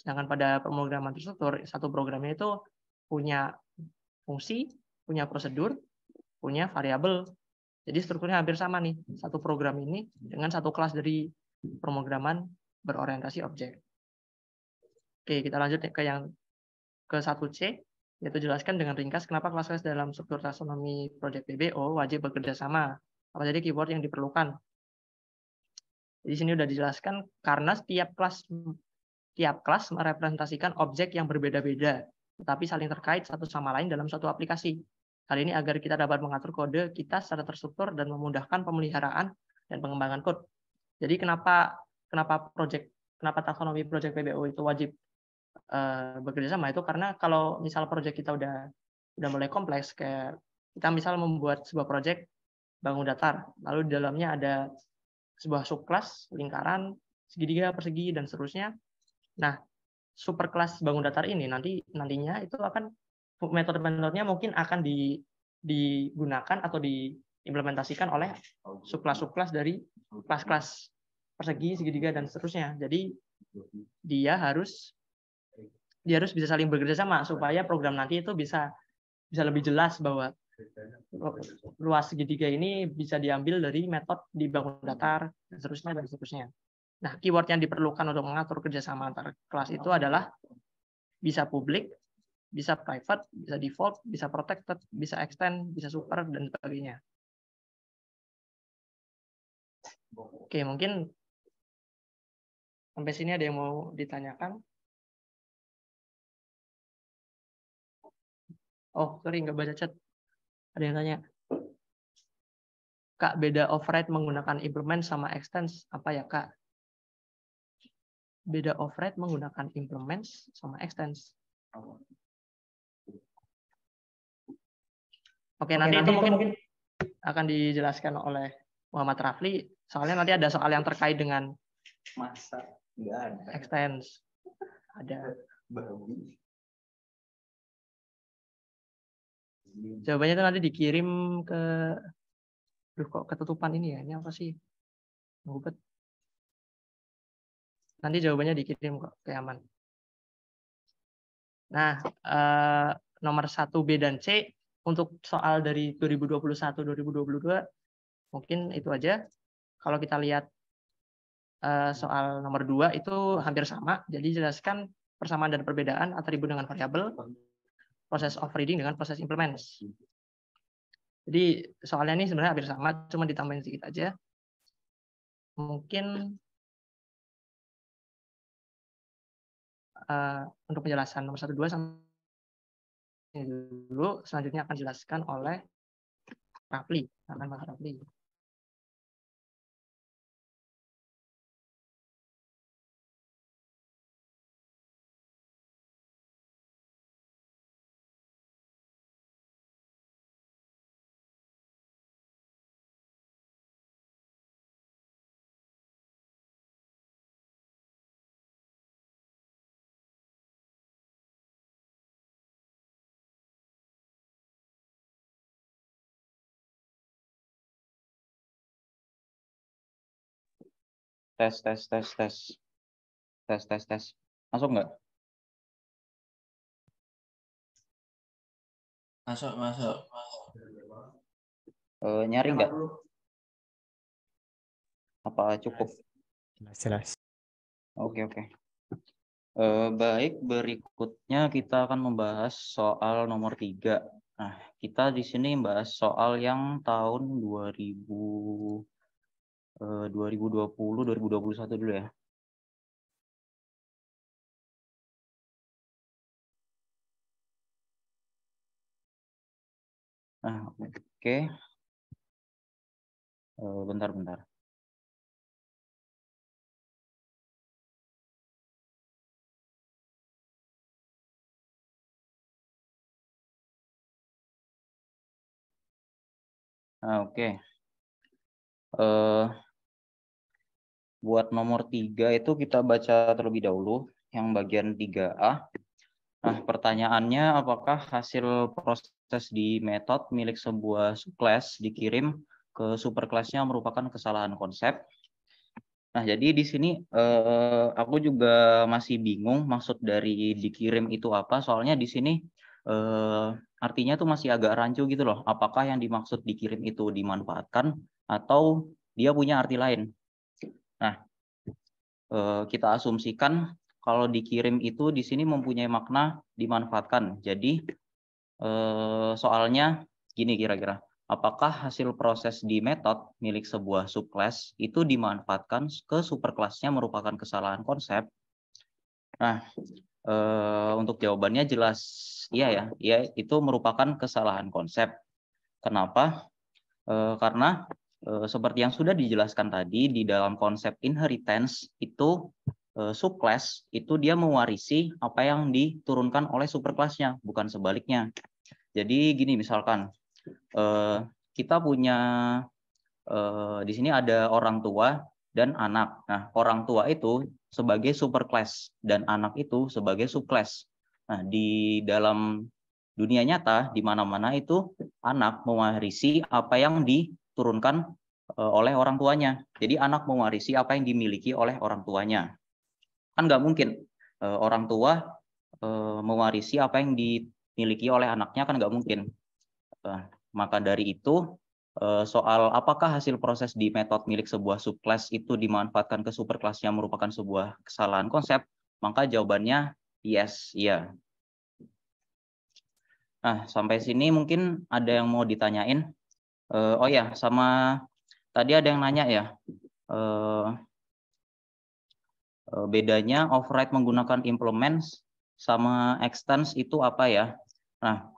Sedangkan pada pemrograman terstruktur, satu programnya itu punya fungsi, punya prosedur, punya variabel. Jadi strukturnya hampir sama nih, satu program ini dengan satu kelas dari pemrograman berorientasi objek. Oke, kita lanjut ke yang ke 1C, yaitu jelaskan dengan ringkas kenapa kelas-kelas dalam struktur taksonomi proyek PBO wajib bekerja sama. Apa saja keyword yang diperlukan. Di sini sudah dijelaskan karena tiap kelas merepresentasikan objek yang berbeda-beda, tetapi saling terkait satu sama lain dalam suatu aplikasi. Hal ini agar kita dapat mengatur kode kita secara terstruktur dan memudahkan pemeliharaan dan pengembangan kode. Jadi kenapa taksonomi proyek PBO itu wajib bekerja sama itu karena kalau misal proyek kita udah mulai kompleks, kayak kita misal membuat sebuah proyek bangun datar, lalu di dalamnya ada sebuah subkelas, lingkaran, segitiga, persegi, dan seterusnya. Nah, superkelas bangun datar ini nantinya itu akan metode-metodenya mungkin akan digunakan atau diimplementasikan oleh subkelas dari kelas-kelas persegi, segitiga, dan seterusnya. Jadi dia harus bisa saling bekerja sama supaya program nanti itu bisa lebih jelas bahwa luas segitiga ini bisa diambil dari metode di bangun datar dan seterusnya. Nah, keyword yang diperlukan untuk mengatur kerjasama antar kelas itu adalah bisa publik, bisa private, bisa default, bisa protected, bisa extend, bisa super, dan sebagainya. Oke, mungkin sampai sini ada yang mau ditanyakan? Oh, sorry, nggak baca chat. Ada yang tanya. Kak, beda override menggunakan implement sama extends apa ya, Kak? Beda override menggunakan implements sama extends. Oke, nanti itu mungkin akan dijelaskan oleh Muhammad Rafli. Soalnya nanti ada soal yang terkait dengan Masa nggak ada. Extends. Ada. Jawabannya itu nanti dikirim ke... Duh, kok ketutupan ini ya? Ini apa sih? Ngubet. Nanti jawabannya dikirim kok ke Yaman. Nah, nomor 1B dan C untuk soal dari 2021-2022 mungkin itu aja. Kalau kita lihat soal nomor 2 itu hampir sama. Jadi jelaskan persamaan dan perbedaan atribut dengan variabel, proses of reading dengan proses implements. Jadi soalnya ini sebenarnya hampir sama, cuma ditambahin sedikit aja. Mungkin untuk penjelasan nomor 1, 2 sampai dulu, selanjutnya akan dijelaskan oleh Rafli, Mas Rafli. Tes. Masuk nggak? Masuk. Nyari nggak? Apa cukup? Jelas. Oke. Baik, berikutnya kita akan membahas soal nomor 3. Nah, kita di sini membahas soal yang tahun 2020-2021 dulu ya. Nah, oke. Bentar. Nah, oke. buat nomor 3 itu kita baca terlebih dahulu yang bagian 3A. Nah, pertanyaannya apakah hasil proses di metode milik sebuah subclass dikirim ke superclass-nya merupakan kesalahan konsep? Nah, jadi di sini aku juga masih bingung maksud dari dikirim itu apa, soalnya di sini artinya tuh masih agak rancu gitu loh. Apakah yang dimaksud dikirim itu dimanfaatkan atau dia punya arti lain? Nah, kita asumsikan kalau dikirim itu di sini mempunyai makna dimanfaatkan. Jadi soalnya gini kira-kira, apakah hasil proses di metode milik sebuah subclass itu dimanfaatkan ke superclass-nya merupakan kesalahan konsep? Nah, untuk jawabannya jelas iya ya, iya itu merupakan kesalahan konsep. Kenapa? Karena seperti yang sudah dijelaskan tadi di dalam konsep inheritance itu subclass itu dia mewarisi apa yang diturunkan oleh superclass-nya, bukan sebaliknya. Jadi gini misalkan kita punya di sini ada orang tua dan anak. Nah, orang tua itu sebagai superclass dan anak itu sebagai subclass. Nah, di dalam dunia nyata di mana-mana itu anak mewarisi apa yang diturunkan oleh orang tuanya. Jadi anak mewarisi apa yang dimiliki oleh orang tuanya. Kan nggak mungkin orang tua mewarisi apa yang dimiliki oleh anaknya, kan nggak mungkin. Maka dari itu soal apakah hasil proses di metode milik sebuah subclass itu dimanfaatkan ke superclass yang merupakan sebuah kesalahan konsep, maka jawabannya yes, iya. Nah, sampai sini mungkin ada yang mau ditanyain. Oh ya, sama tadi ada yang nanya ya, bedanya override menggunakan implements sama extends itu apa ya? Nah,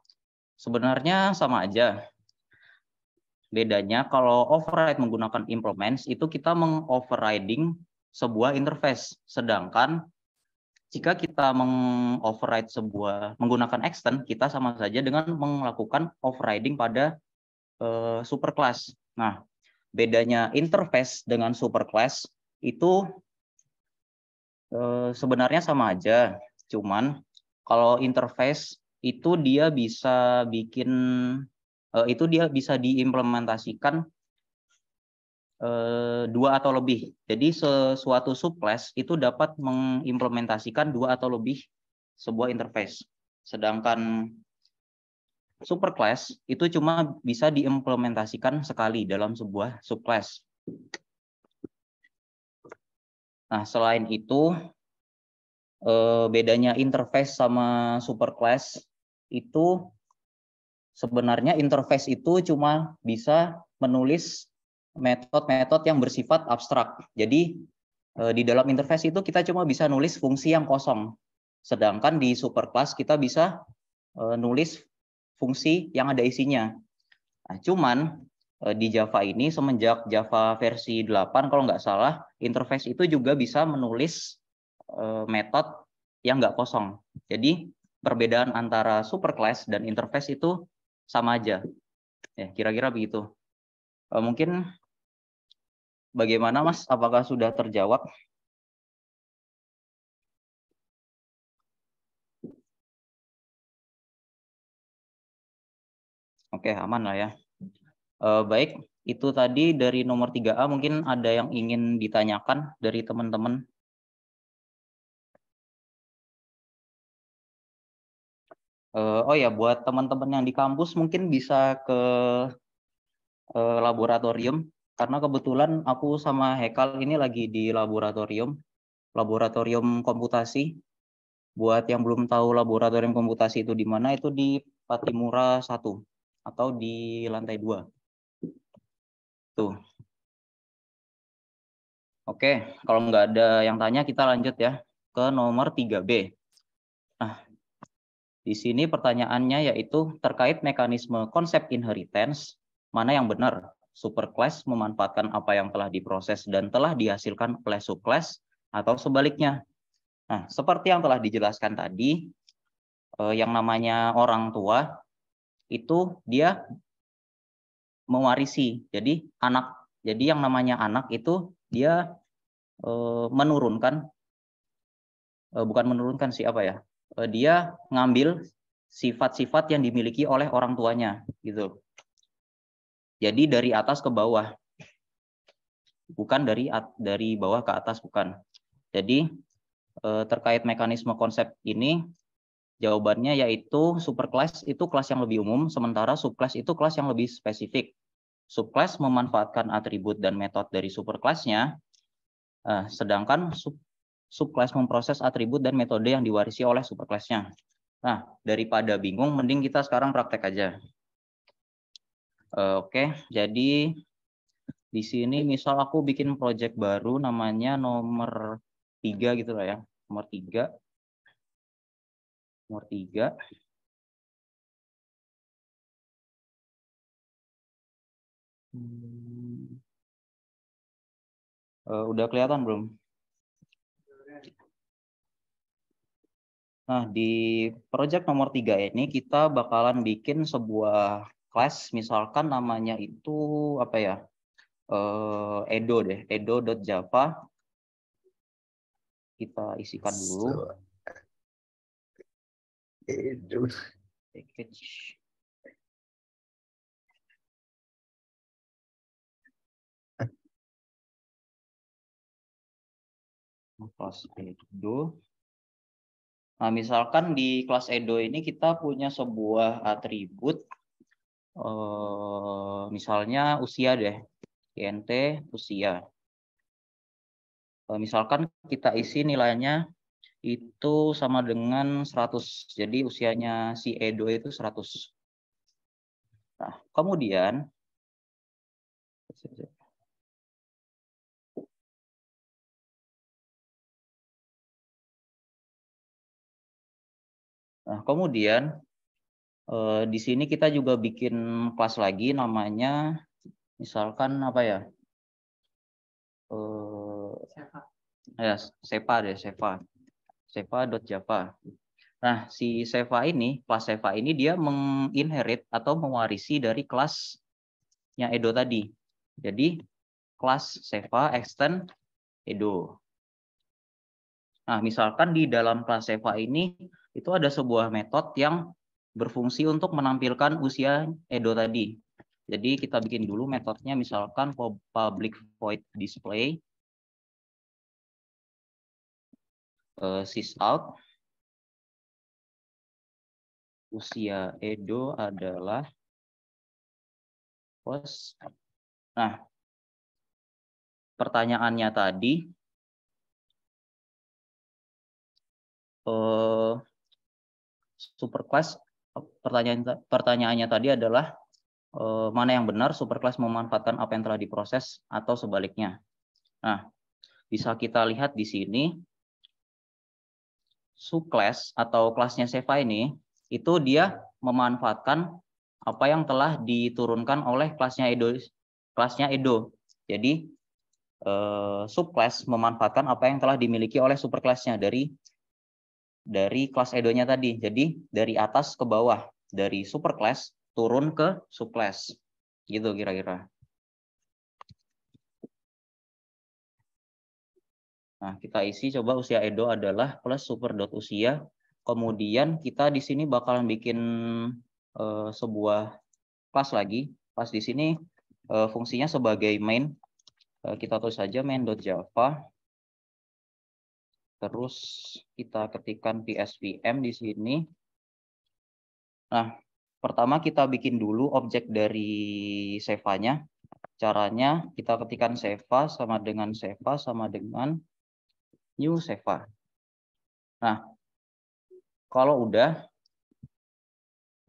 sebenarnya sama aja. Bedanya kalau override menggunakan implements itu kita mengoverriding sebuah interface, sedangkan jika kita mengoverride sebuah menggunakan extend, kita sama saja dengan melakukan overriding pada superclass. Nah, bedanya interface dengan superclass itu sebenarnya sama aja, cuman kalau interface itu dia bisa bikin itu dia bisa diimplementasikan dua atau lebih. Jadi sesuatu subclass itu dapat mengimplementasikan dua atau lebih sebuah interface. Sedangkan superclass itu cuma bisa diimplementasikan sekali dalam sebuah subclass. Nah, selain itu bedanya interface sama superclass itu sebenarnya interface itu cuma bisa menulis metode-metode yang bersifat abstrak. Jadi di dalam interface itu kita cuma bisa nulis fungsi yang kosong. Sedangkan di superclass kita bisa nulis fungsi yang ada isinya. Nah, cuman di Java ini semenjak Java versi 8 kalau nggak salah, interface itu juga bisa menulis metode yang nggak kosong. Jadi perbedaan antara superclass dan interface itu sama aja. Ya, kira-kira begitu. Mungkin bagaimana Mas? Apakah sudah terjawab? Oke, aman lah ya. Baik, itu tadi dari nomor 3A. Mungkin ada yang ingin ditanyakan dari teman-teman. Oh ya, buat teman-teman yang di kampus mungkin bisa ke laboratorium. Karena kebetulan aku sama Hekal ini lagi di laboratorium komputasi. Buat yang belum tahu laboratorium komputasi itu di mana, itu di Patimura 1 atau di lantai 2. Tuh. Oke, kalau nggak ada yang tanya kita lanjut ya ke nomor 3B. Nah, di sini pertanyaannya yaitu terkait mekanisme konsep inheritance, mana yang benar? Superclass memanfaatkan apa yang telah diproses dan telah dihasilkan oleh subclass atau sebaliknya? Nah, seperti yang telah dijelaskan tadi, yang namanya orang tua itu dia mewarisi. Jadi yang namanya anak itu dia menurunkan, bukan menurunkan sih, apa ya? Dia ngambil sifat-sifat yang dimiliki oleh orang tuanya, gitu. Jadi dari atas ke bawah, bukan dari bawah ke atas, bukan. Jadi terkait mekanisme konsep ini, jawabannya yaitu superclass itu kelas yang lebih umum, sementara subclass itu kelas yang lebih spesifik. Subclass memanfaatkan atribut dan metode dari superclassnya, sedangkan subclass memproses atribut dan metode yang diwarisi oleh superclassnya. Nah, daripada bingung, mending kita sekarang praktek aja. Oke, jadi di sini misal aku bikin project baru namanya nomor 3 gitu lah ya. Nomor 3. Nomor 3. Udah kelihatan belum? Nah, di project nomor 3 ini kita bakalan bikin sebuah class, misalkan namanya itu apa ya? Edo deh, edo.java. Kita isikan dulu. Edo. Package. Kelas Edo. Nah, misalkan di kelas Edo ini kita punya sebuah atribut, misalnya usia deh, int usia. Misalkan kita isi nilainya itu sama dengan 100, jadi usianya si Edo itu 100. Nah, kemudian di sini kita juga bikin kelas lagi namanya misalkan apa ya? Seva deh, seva.java. Nah, si seva ini, kelas seva ini dia menginherit atau mewarisi dari kelasnya Edo tadi. Jadi kelas seva extend Edo. Nah, misalkan di dalam kelas seva ini itu ada sebuah metode yang berfungsi untuk menampilkan usia Edo tadi. Jadi kita bikin dulu metodenya, misalkan public void display sysout usia Edo adalah post. Nah, pertanyaannya tadi superclass, pertanyaannya tadi adalah mana yang benar, superclass memanfaatkan apa yang telah diproses atau sebaliknya. Nah, bisa kita lihat di sini subclass atau kelasnya seva ini itu dia memanfaatkan apa yang telah diturunkan oleh kelasnya Edo. Jadi subclass memanfaatkan apa yang telah dimiliki oleh superclassnya dari kelas Edo-nya tadi. Jadi dari atas ke bawah, dari superclass turun ke subclass, gitu kira-kira. Nah, kita isi coba usia Edo adalah plus super.usia. Kemudian kita di sini bakalan bikin sebuah kelas lagi. Kelas di sini fungsinya sebagai main. Kita tulis saja main.java. Terus kita ketikkan psvm di sini. Nah, pertama kita bikin dulu objek dari seva-nya. Caranya kita ketikkan seva sama dengan new seva. Nah, kalau udah,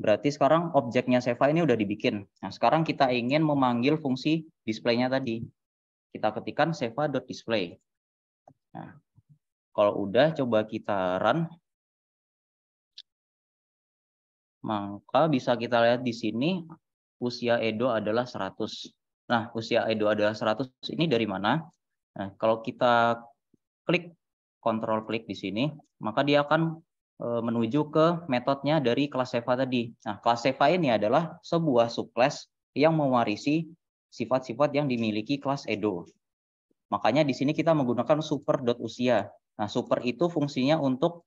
berarti sekarang objeknya seva ini udah dibikin. Nah, sekarang kita ingin memanggil fungsi display-nya tadi. Kita ketikkan seva.display. Nah, kalau udah, coba kita run. Maka bisa kita lihat di sini usia Edo adalah 100. Nah, usia Edo adalah 100 ini dari mana? Nah, kalau kita klik, kontrol klik di sini, maka dia akan menuju ke metodenya dari kelas seva tadi. Nah, kelas seva ini adalah sebuah subclass yang mewarisi sifat-sifat yang dimiliki kelas Edo. Makanya di sini kita menggunakan super.usia. Nah, super itu fungsinya untuk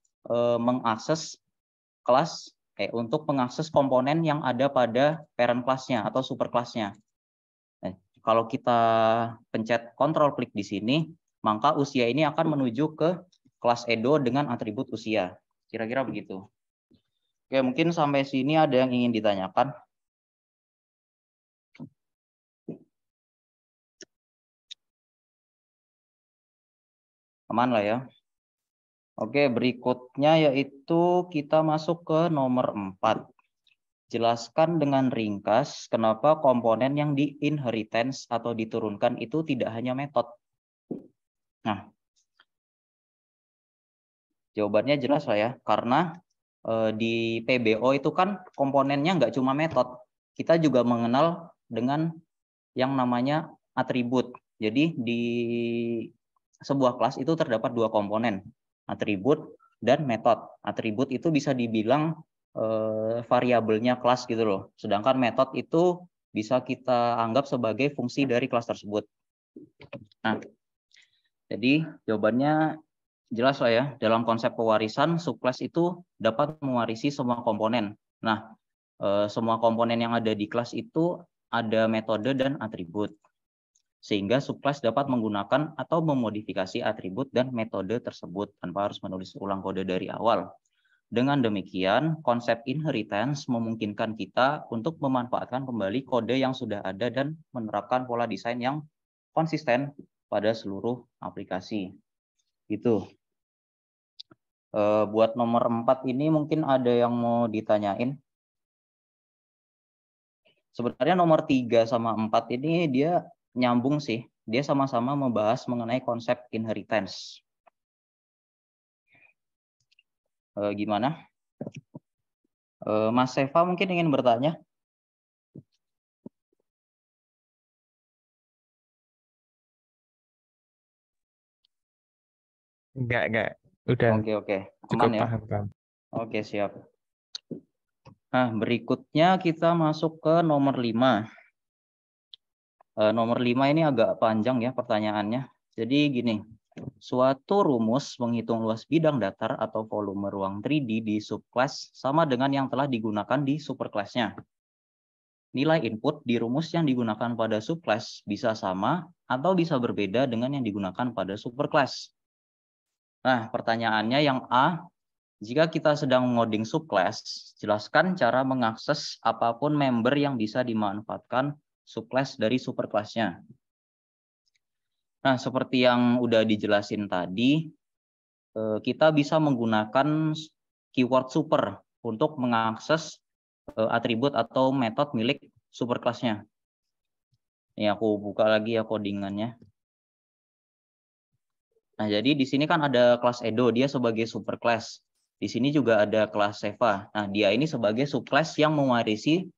mengakses kelas, untuk mengakses komponen yang ada pada parent kelasnya atau super kelasnya. Nah, kalau kita pencet kontrol klik di sini, maka usia ini akan menuju ke kelas Edo dengan atribut usia. Kira-kira begitu. Oke, mungkin sampai sini ada yang ingin ditanyakan. Aman lah ya. Oke, berikutnya yaitu kita masuk ke nomor 4. Jelaskan dengan ringkas kenapa komponen yang di inheritance atau diturunkan itu tidak hanya metode. Nah, jawabannya jelas lah ya, karena di PBO itu kan komponennya nggak cuma metode. Kita juga mengenal dengan yang namanya atribut. Jadi di sebuah kelas itu terdapat 2 komponen, atribut dan metode. Atribut itu bisa dibilang variabelnya kelas gitu loh. Sedangkan metode itu bisa kita anggap sebagai fungsi dari kelas tersebut. Nah, jadi jawabannya jelas lah ya. Dalam konsep pewarisan, subclass itu dapat mewarisi semua komponen. Nah, semua komponen yang ada di kelas itu ada metode dan atribut. Sehingga subclass dapat menggunakan atau memodifikasi atribut dan metode tersebut tanpa harus menulis ulang kode dari awal. Dengan demikian, konsep inheritance memungkinkan kita untuk memanfaatkan kembali kode yang sudah ada dan menerapkan pola desain yang konsisten pada seluruh aplikasi. Gitu. Buat nomor 4 ini mungkin ada yang mau ditanyain. Sebenarnya nomor 3 sama 4 ini dia nyambung sih. Dia sama-sama membahas mengenai konsep inheritance. Gimana? Mas Seva mungkin ingin bertanya? Enggak. Udah Oke. cukup Aman ya? paham. Oke, siap. Nah, berikutnya kita masuk ke nomor 5. Nomor 5 ini agak panjang ya pertanyaannya. Jadi gini, suatu rumus menghitung luas bidang datar atau volume ruang 3D di subclass sama dengan yang telah digunakan di superclass-nya. Nilai input di rumus yang digunakan pada subclass bisa sama atau bisa berbeda dengan yang digunakan pada superclass. Nah, pertanyaannya yang A, jika kita sedang ngoding subclass, jelaskan cara mengakses apapun member yang bisa dimanfaatkan subclass dari superclass-nya. Nah, seperti yang udah dijelasin tadi, kita bisa menggunakan keyword super untuk mengakses atribut atau metode milik superclass-nya. Ini aku buka lagi ya codingannya. Nah, jadi di sini kan ada kelas Edo, dia sebagai superclass. Di sini juga ada kelas Seva. Nah, dia ini sebagai subclass yang mewarisi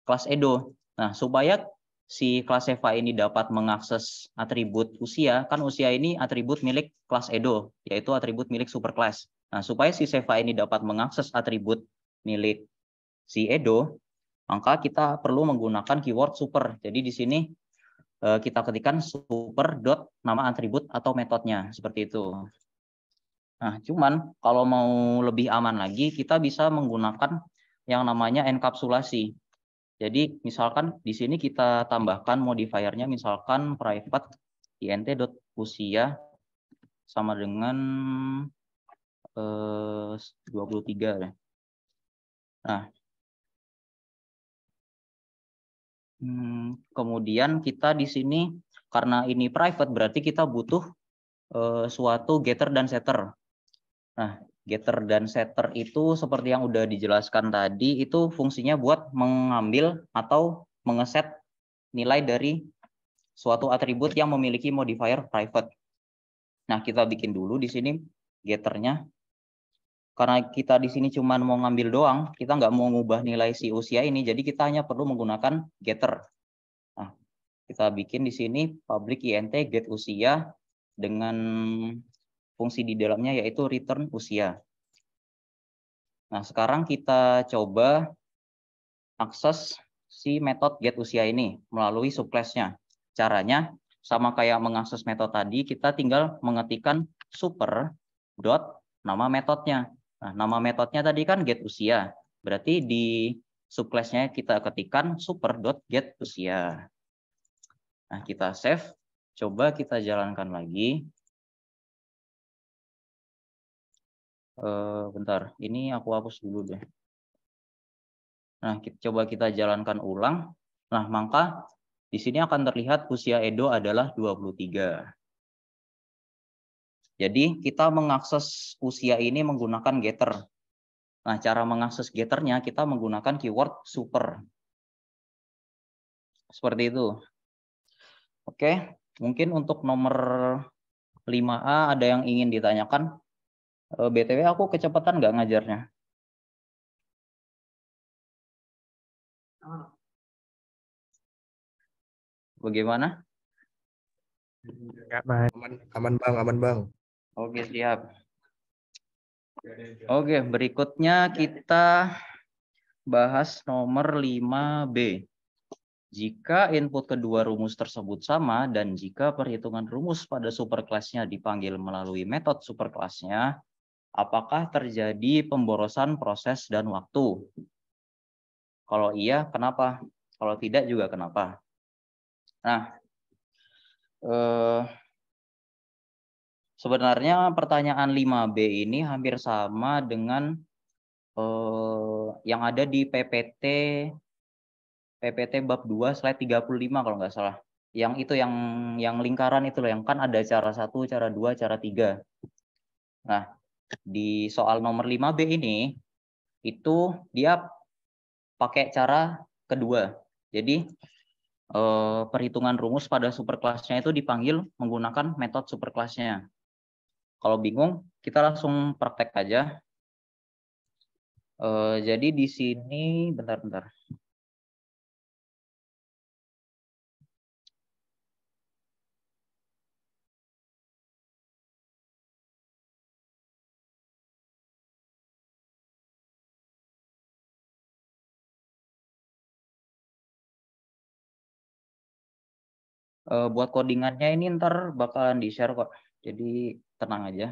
kelas Edo. Nah, supaya si kelas Seva ini dapat mengakses atribut usia, kan usia ini atribut milik kelas Edo, yaitu atribut milik superclass. Nah, supaya si Seva ini dapat mengakses atribut milik si Edo, maka kita perlu menggunakan keyword super. Jadi di sini kita ketikkan super dot nama atribut atau metodenya, seperti itu. Nah, cuman kalau mau lebih aman lagi, kita bisa menggunakan yang namanya enkapsulasi. Jadi misalkan di sini kita tambahkan modifiernya misalkan private int.usia sama dengan 23 ya. Nah, kemudian kita di sini karena ini private berarti kita butuh suatu getter dan setter. Nah, getter dan setter itu seperti yang udah dijelaskan tadi, itu fungsinya buat mengambil atau mengeset nilai dari suatu atribut yang memiliki modifier private. Nah, kita bikin dulu di sini getternya. Karena kita di sini cuma mau ngambil doang, kita nggak mau ngubah nilai si usia ini, jadi kita hanya perlu menggunakan getter. Nah, kita bikin di sini public int get usia dengan fungsi di dalamnya yaitu return usia. Nah, sekarang kita coba akses si metode get usia ini melalui subclass-nya. Caranya, sama kayak mengakses metode tadi, kita tinggal mengetikkan super dot nama metodenya. Nah, nama metodenya tadi kan get usia. Berarti di subclass-nya kita ketikkan super dot get usia. Nah, kita save. Coba kita jalankan lagi. Bentar, ini aku hapus dulu deh. Nah, coba kita jalankan ulang. Nah, maka di sini akan terlihat usia Edo adalah 23. Jadi kita mengakses usia ini menggunakan getter. Nah, cara mengakses getternya kita menggunakan keyword super. Seperti itu. Oke, mungkin untuk nomor 5A ada yang ingin ditanyakan. BTW aku kecepatan nggak ngajarnya? Bagaimana? Enggak, Mas. Aman, Bang, aman, Bang. Oke, siap. Oke, berikutnya kita bahas nomor 5B. Jika input kedua rumus tersebut sama dan jika perhitungan rumus pada superclass-nya dipanggil melalui metode superclass-nya, apakah terjadi pemborosan proses dan waktu? Kalau iya, kenapa? Kalau tidak juga kenapa? Nah, sebenarnya pertanyaan 5B ini hampir sama dengan yang ada di PPT bab 2 slide 35 kalau nggak salah. Yang itu yang lingkaran itu loh, yang kan ada cara 1, cara 2, cara 3. Nah, di soal nomor 5B ini itu dia pakai cara kedua. Jadi perhitungan rumus pada superclass-nya itu dipanggil menggunakan metode superclass-nya. Kalau bingung, kita langsung praktek aja. Jadi di sini, bentar. Buat codingannya ini ntar bakalan di-share kok. Jadi tenang aja.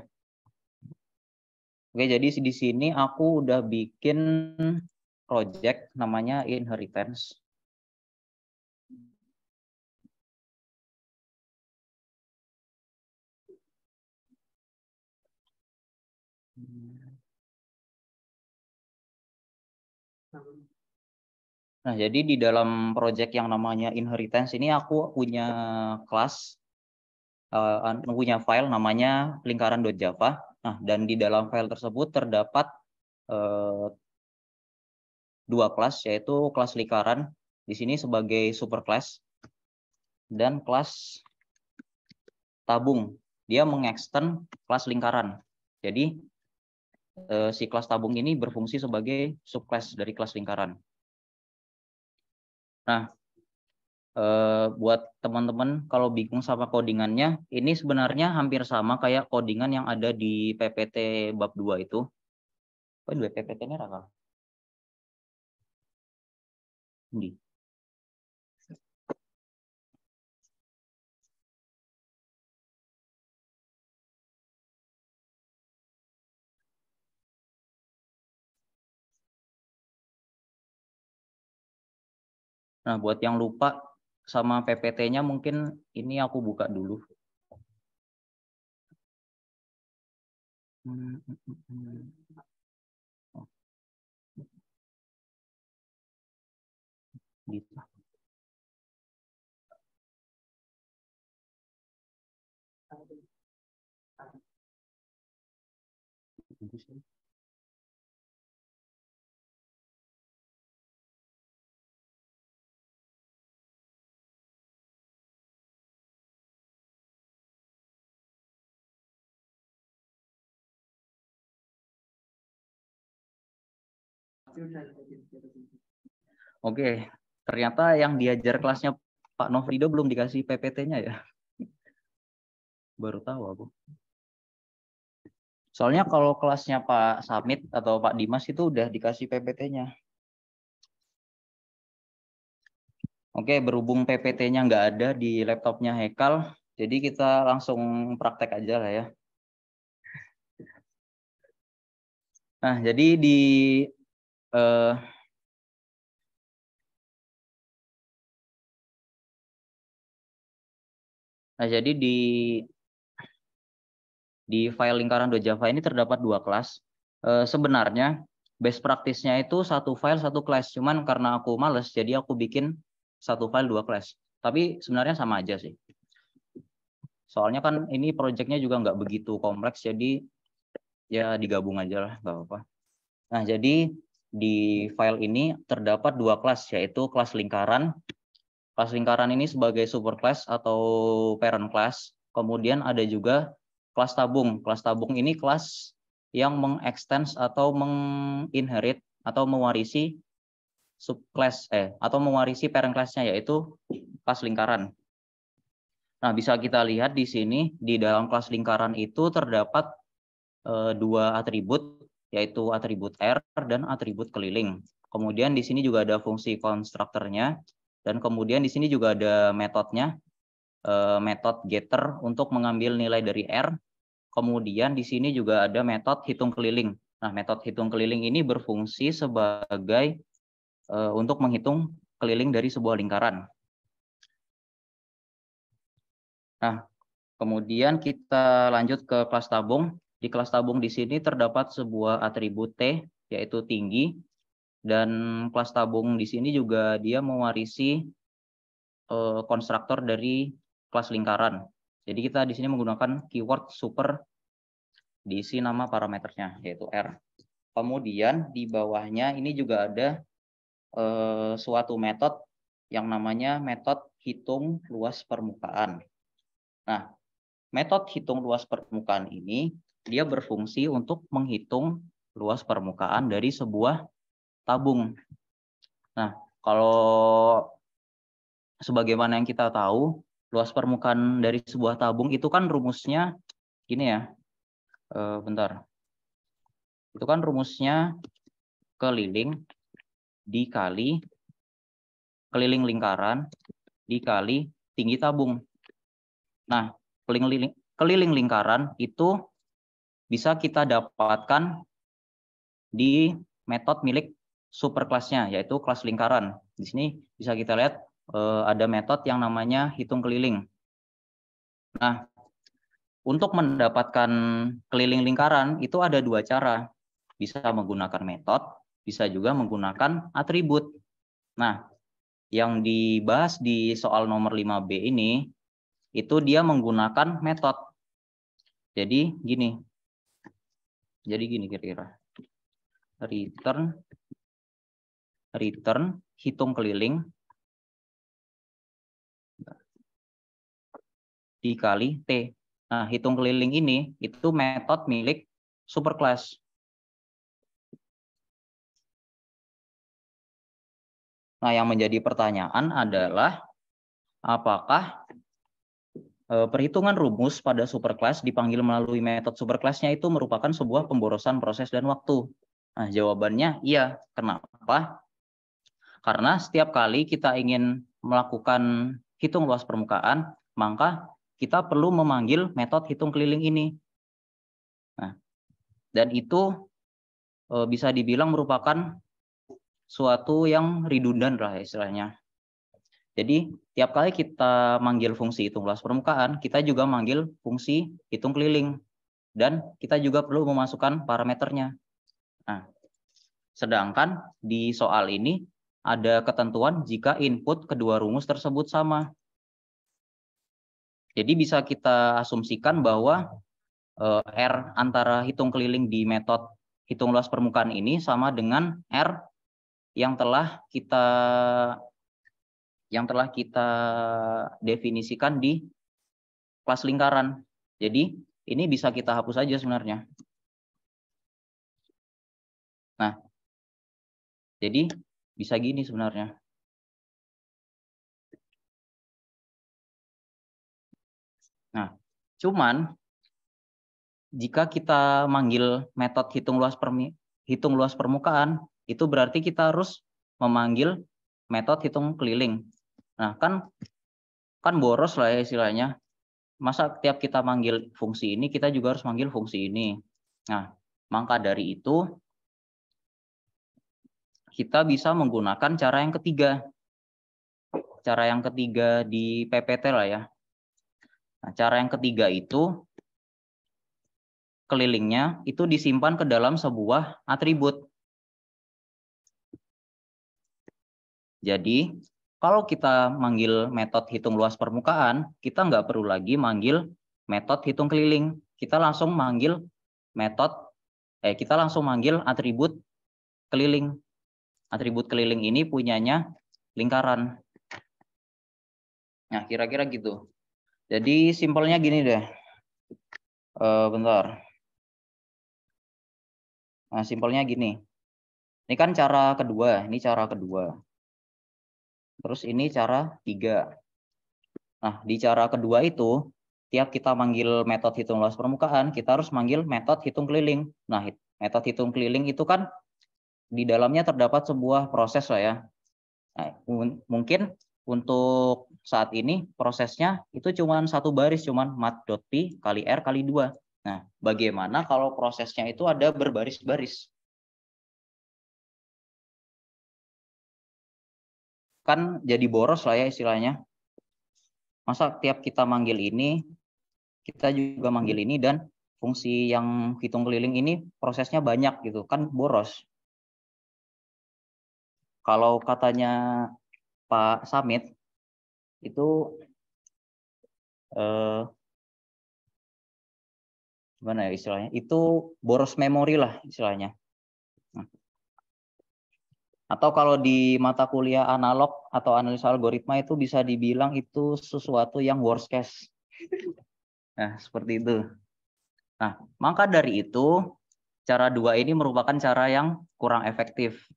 Oke, jadi di sini aku udah bikin project namanya inheritance. Nah, jadi di dalam project yang namanya inheritance ini aku punya kelas, punya file namanya lingkaran.java. Nah, dan di dalam file tersebut terdapat dua kelas, yaitu kelas lingkaran di sini sebagai superclass dan kelas tabung. Dia mengextend kelas lingkaran. Jadi si kelas tabung ini berfungsi sebagai subclass dari kelas lingkaran. Nah, buat teman-teman kalau bingung sama codingannya, ini sebenarnya hampir sama kayak codingan yang ada di PPT bab 2 itu. Oh, dua PPT-nya apa? Ini. Nah, buat yang lupa sama PPT-nya mungkin ini aku buka dulu. Gitu. Oke, ternyata yang diajar kelasnya Pak Novrido belum dikasih PPT-nya ya. Baru tahu aku. Soalnya kalau kelasnya Pak Samit atau Pak Dimas itu udah dikasih PPT-nya. Oke, berhubung PPT-nya nggak ada di laptopnya Hekal, jadi kita langsung praktek aja lah ya. Nah, jadi eh, di file lingkaran.java ini terdapat 2 kelas. Sebenarnya best practice-nya itu satu file satu kelas, cuman karena aku males jadi aku bikin satu file 2 kelas. Tapi sebenarnya sama aja sih. Soalnya kan ini projectnya juga nggak begitu kompleks, jadi ya digabung aja lah, nggak apa-apa. Nah, jadi di file ini terdapat 2 kelas, yaitu kelas lingkaran. Kelas lingkaran ini sebagai superclass atau parent class. Kemudian ada juga kelas tabung. Kelas tabung ini kelas yang mengextend atau menginherit atau mewarisi subclass atau mewarisi parent class-nya, yaitu kelas lingkaran. Nah, bisa kita lihat di sini di dalam kelas lingkaran itu terdapat 2 atribut, yaitu atribut R dan atribut keliling. Kemudian di sini juga ada fungsi konstruktornya, dan kemudian di sini juga ada metodenya, metode getter untuk mengambil nilai dari R. Kemudian di sini juga ada metode hitung keliling. Nah, metode hitung keliling ini berfungsi sebagai untuk menghitung keliling dari sebuah lingkaran. Nah, kemudian kita lanjut ke kelas tabung. Di kelas tabung di sini terdapat sebuah atribut T, yaitu tinggi. Dan kelas tabung di sini juga dia mewarisi konstruktor dari kelas lingkaran. Jadi kita di sini menggunakan keyword super, diisi nama parameternya, yaitu R. Kemudian di bawahnya ini juga ada suatu metode yang namanya metode hitung luas permukaan. Nah, metode hitung luas permukaan ini dia berfungsi untuk menghitung luas permukaan dari sebuah tabung. Nah, kalau sebagaimana yang kita tahu, luas permukaan dari sebuah tabung itu kan rumusnya gini ya. Bentar. Itu kan rumusnya keliling dikali keliling lingkaran dikali tinggi tabung. Nah, keliling lingkaran itu bisa kita dapatkan di metode milik superclass-nya, yaitu kelas lingkaran. Di sini bisa kita lihat ada metode yang namanya hitung keliling. Nah, untuk mendapatkan keliling lingkaran itu ada 2 cara. Bisa menggunakan metode, bisa juga menggunakan atribut. Nah, yang dibahas di soal nomor 5B ini, itu dia menggunakan metode. Jadi gini kira-kira. Return hitung keliling dikali T. Nah, hitung keliling ini itu metode milik superclass. Nah, yang menjadi pertanyaan adalah apakah perhitungan rumus pada superclass dipanggil melalui metode superclass-nya itu merupakan sebuah pemborosan proses dan waktu? Nah, jawabannya iya. Kenapa? Karena setiap kali kita ingin melakukan hitung luas permukaan, maka kita perlu memanggil metode hitung keliling ini. Nah, dan itu bisa dibilang merupakan suatu yang redundant lah istilahnya. Jadi tiap kali kita manggil fungsi hitung luas permukaan, kita juga manggil fungsi hitung keliling. Dan kita juga perlu memasukkan parameternya. Nah, sedangkan di soal ini ada ketentuan jika input kedua rumus tersebut sama. Jadi bisa kita asumsikan bahwa R antara hitung keliling di metode hitung luas permukaan ini sama dengan R yang telah kita definisikan di kelas lingkaran. Jadi ini bisa kita hapus aja sebenarnya. Nah, jadi bisa gini sebenarnya. Nah, cuman jika kita manggil metode hitung luas permukaan, itu berarti kita harus memanggil metode hitung keliling. Nah, kan boros lah ya istilahnya. Masa tiap kita manggil fungsi ini, kita juga harus manggil fungsi ini. Nah, maka dari itu kita bisa menggunakan cara yang ketiga. Cara yang ketiga di PPT lah ya. Nah, cara yang ketiga itu kelilingnya itu disimpan ke dalam sebuah atribut. Jadi, kalau kita manggil metode hitung luas permukaan, kita nggak perlu lagi manggil metode hitung keliling. Kita langsung manggil atribut keliling. Atribut keliling ini punyanya lingkaran. Nah, kira-kira gitu. Jadi simpelnya gini deh. Bentar. Nah, simpelnya gini. Ini kan cara kedua, Terus ini cara 3. Nah, di cara kedua itu, tiap kita manggil metode hitung luas permukaan, kita harus manggil metode hitung keliling. Nah, metode hitung keliling itu kan di dalamnya terdapat sebuah proses lah ya. Nah, mungkin untuk saat ini prosesnya itu cuma satu baris, cuma mat.pi kali R kali 2. Nah, bagaimana kalau prosesnya itu ada berbaris-baris? Kan jadi boros lah ya istilahnya. Masa tiap kita manggil ini, kita juga manggil ini, dan fungsi yang hitung keliling ini prosesnya banyak gitu, kan boros. Kalau katanya Pak Samit, itu gimana ya istilahnya, itu boros memori lah istilahnya. Atau kalau di mata kuliah analog atau analisa algoritma itu bisa dibilang itu sesuatu yang worst case. Nah, seperti itu. Nah, maka dari itu, cara 2 ini merupakan cara yang kurang efektif.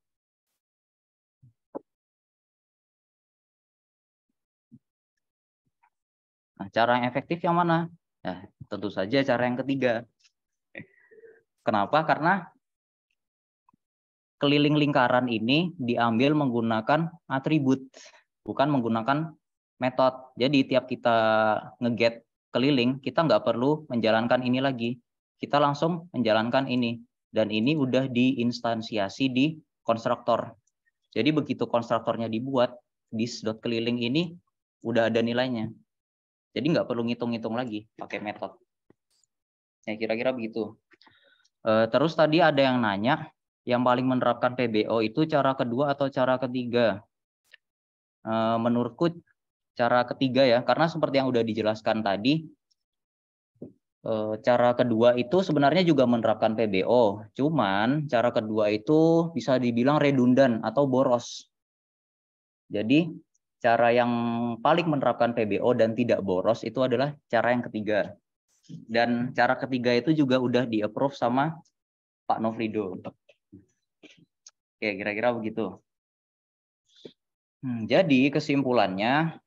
Nah, cara yang efektif yang mana? Nah, tentu saja cara yang ketiga. Kenapa? Karena keliling lingkaran ini diambil menggunakan atribut, bukan menggunakan metode. Jadi tiap kita nge-get keliling, kita nggak perlu menjalankan ini lagi. Kita langsung menjalankan ini. Dan ini udah diinstansiasi di konstruktor. Jadi begitu konstruktornya dibuat, dis.keliling ini udah ada nilainya. Jadi nggak perlu ngitung-ngitung lagi pakai metode. Ya kira-kira begitu. Terus tadi ada yang nanya, yang paling menerapkan PBO itu cara kedua atau cara ketiga? Menurutku cara ketiga ya, karena seperti yang udah dijelaskan tadi, cara kedua itu sebenarnya juga menerapkan PBO, cuman cara kedua itu bisa dibilang redundan atau boros. Jadi cara yang paling menerapkan PBO dan tidak boros itu adalah cara yang ketiga. Dan cara ketiga itu juga udah di-approve sama Pak Nofrido. Oke, kira-kira begitu. Jadi kesimpulannya,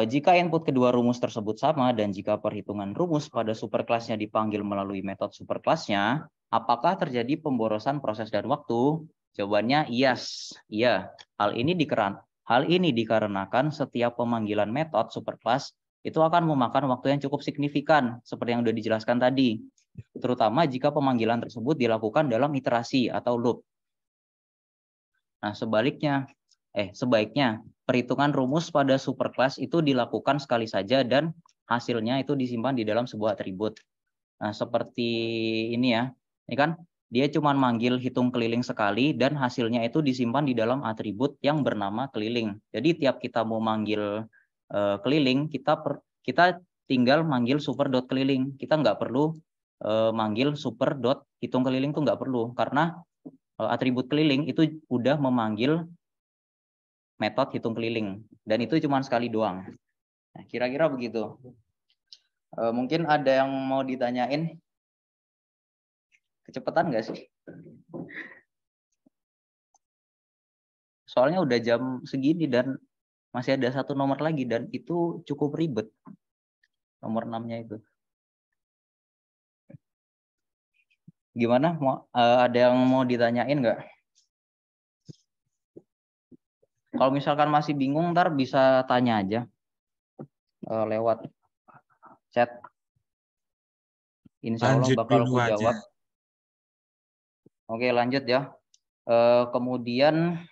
jika input kedua rumus tersebut sama dan jika perhitungan rumus pada superkelasnya dipanggil melalui metode superkelasnya, apakah terjadi pemborosan proses dan waktu? Jawabannya yes, iya. Hal ini dikarenakan setiap pemanggilan metode superkelas itu akan memakan waktu yang cukup signifikan, seperti yang sudah dijelaskan tadi, terutama jika pemanggilan tersebut dilakukan dalam iterasi atau loop. Nah, sebaiknya perhitungan rumus pada superkelas itu dilakukan sekali saja dan hasilnya itu disimpan di dalam sebuah atribut. Nah, seperti ini ya. Ini kan dia cuma manggil hitung keliling sekali dan hasilnya itu disimpan di dalam atribut yang bernama keliling. Jadi tiap kita mau manggil keliling, kita tinggal manggil super.keliling. Kita nggak perlu manggil super.hitung keliling, itu nggak perlu, karena atribut keliling itu udah memanggil metode hitung keliling, dan itu cuma sekali doang. Nah, kira-kira begitu. Mungkin ada yang mau ditanyain? Kecepatan nggak sih? Soalnya udah jam segini dan masih ada satu nomor lagi, dan itu cukup ribet. Nomor 6-nya itu. Gimana? Ada yang mau ditanyain nggak? Kalau misalkan masih bingung, ntar bisa tanya aja lewat chat. Insya Allah Lanjut bakal dulu aku aja. jawab. Oke, lanjut ya. Kemudian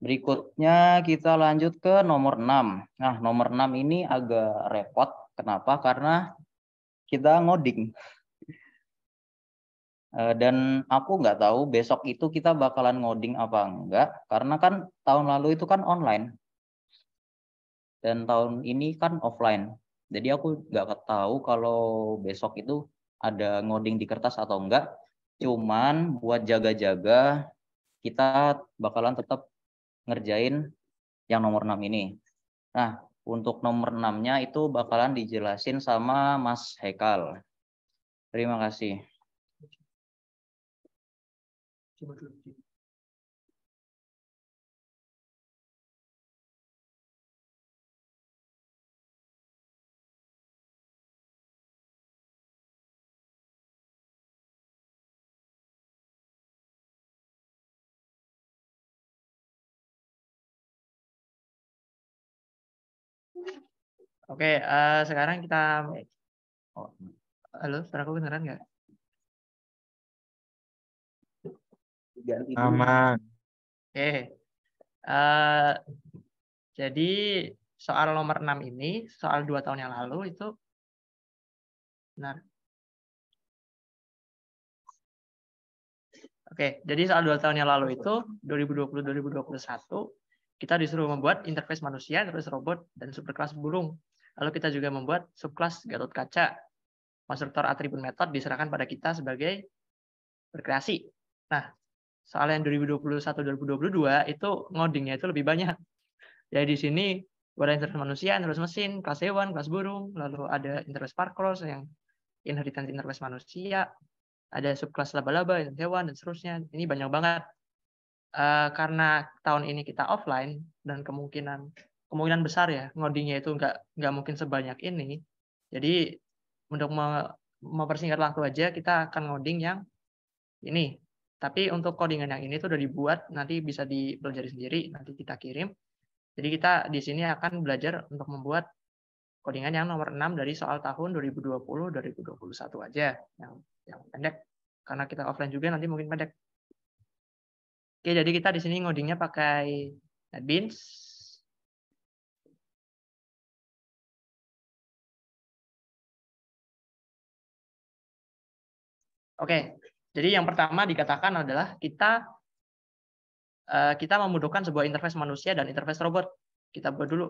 berikutnya kita lanjut ke nomor 6. Nah, nomor 6 ini agak repot. Kenapa? Karena kita ngoding. Dan aku nggak tahu besok itu kita bakalan ngoding apa enggak. Karena kan tahun lalu itu kan online. Dan tahun ini kan offline. Jadi aku nggak tahu kalau besok itu ada ngoding di kertas atau enggak. Cuman buat jaga-jaga kita bakalan tetap ngerjain yang nomor 6 ini. Nah, untuk nomor 6-nya itu bakalan dijelasin sama Mas Hekal. Terima kasih. Oke, sekarang kita halo, suaraku beneran nggak? Aman. Oke. Jadi soal nomor 6 ini, soal 2 tahun yang lalu itu benar. Oke, jadi soal 2 tahun yang lalu itu 2020-2021 kita disuruh membuat interface manusia, interface robot, dan superkelas burung. Lalu kita juga membuat subkelas Gatot Kaca. Konstruktor atribut metode diserahkan pada kita sebagai berkreasi. Nah, soal yang 2021-2022 itu ngodingnya itu lebih banyak. Jadi di sini ada interface manusia, interface mesin, kelas hewan, kelas burung, lalu ada interface parcross yang inheritance interface manusia, ada subkelas laba-laba, hewan, dan seterusnya. Ini banyak banget. Karena tahun ini kita offline dan kemungkinan besar ya ngodingnya itu nggak mungkin sebanyak ini. Jadi untuk mempersingkat waktu aja kita akan ngoding yang ini. Tapi untuk codingan yang ini tuh udah dibuat, nanti bisa dipelajari sendiri, nanti kita kirim. Jadi kita di sini akan belajar untuk membuat codingan yang nomor 6 dari soal tahun 2020-2021 aja, yang pendek. Karena kita offline juga nanti mungkin pendek. Oke, jadi kita di sini ngodingnya pakai NetBeans. Oke, jadi yang pertama dikatakan adalah kita membutuhkan sebuah interface manusia dan interface robot. Kita buat dulu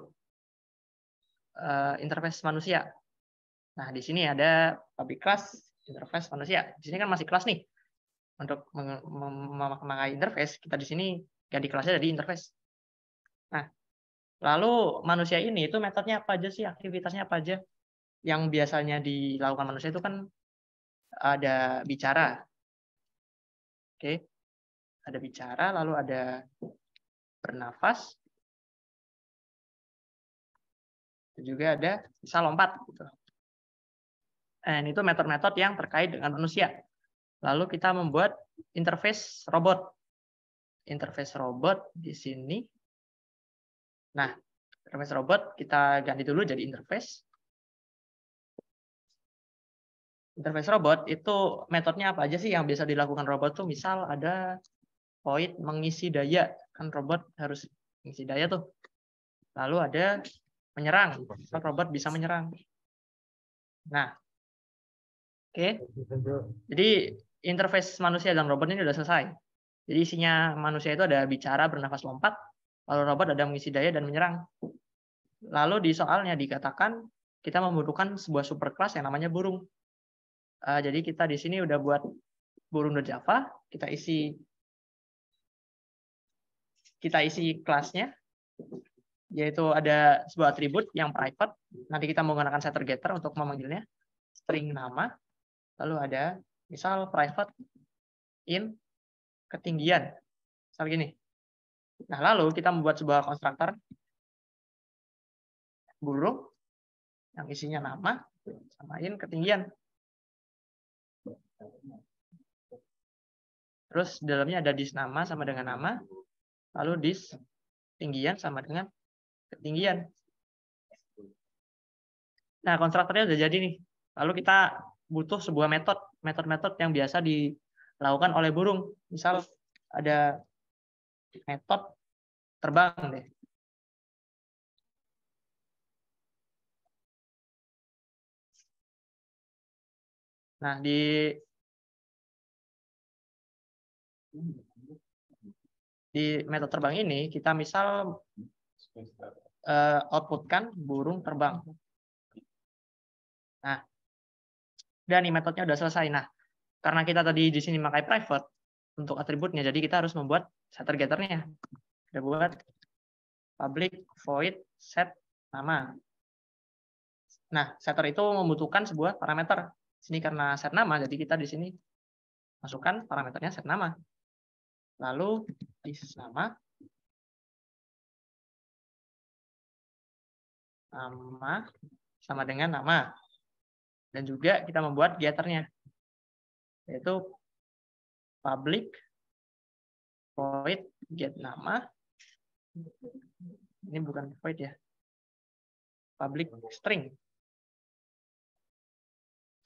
interface manusia. Nah, di sini ada public class interface manusia. Di sini kan masih kelas nih. Untuk memakai interface, kita di sini ganti kelasnya jadi interface. Nah, lalu manusia ini itu metodenya apa aja sih, aktivitasnya apa aja? Yang biasanya dilakukan manusia itu kan ada bicara. Oke. Ada bicara, lalu ada bernafas. Juga ada bisa lompat gitu. Dan itu metode-metode yang terkait dengan manusia. Lalu kita membuat interface robot. Interface robot di sini. Nah, interface robot kita ganti dulu jadi interface. Interface robot itu metodenya apa aja sih yang bisa dilakukan robot tuh? Misal ada void mengisi daya. Kan robot harus mengisi daya tuh. Lalu ada menyerang. Misal robot bisa menyerang. Nah, oke. Jadi interface manusia dan robot ini sudah selesai. Jadi isinya manusia itu ada bicara, bernafas, lompat. Lalu robot ada mengisi daya dan menyerang. Lalu di soalnya dikatakan kita membutuhkan sebuah superclass yang namanya burung. Jadi kita di sini udah buat burung.java, kita isi kelasnya, yaitu ada sebuah atribut yang private. Nanti kita menggunakan setter getter untuk memanggilnya, string nama. Lalu ada misal private in ketinggian, misal gini. Nah, lalu kita membuat sebuah konstruktor burung yang isinya nama samain ketinggian. Terus dalamnya ada dis nama sama dengan nama, lalu dis ketinggian sama dengan ketinggian. Nah, konstruktornya udah jadi nih. Lalu kita butuh sebuah metode yang biasa dilakukan oleh burung. Misal ada metode terbang deh. Nah, di metode terbang ini kita misal outputkan burung terbang. Nah, dan nih metodenya udah selesai. Nah, karena kita tadi di sini memakai private untuk atributnya, jadi kita harus membuat setter getternya. Kita buat public void set nama. Nah, setter itu membutuhkan sebuah parameter. Sini karena set nama, jadi kita di sini masukkan parameternya set nama. Lalu di nama sama dengan nama. Dan juga kita membuat getternya, yaitu public void get nama. Ini bukan void ya, public string.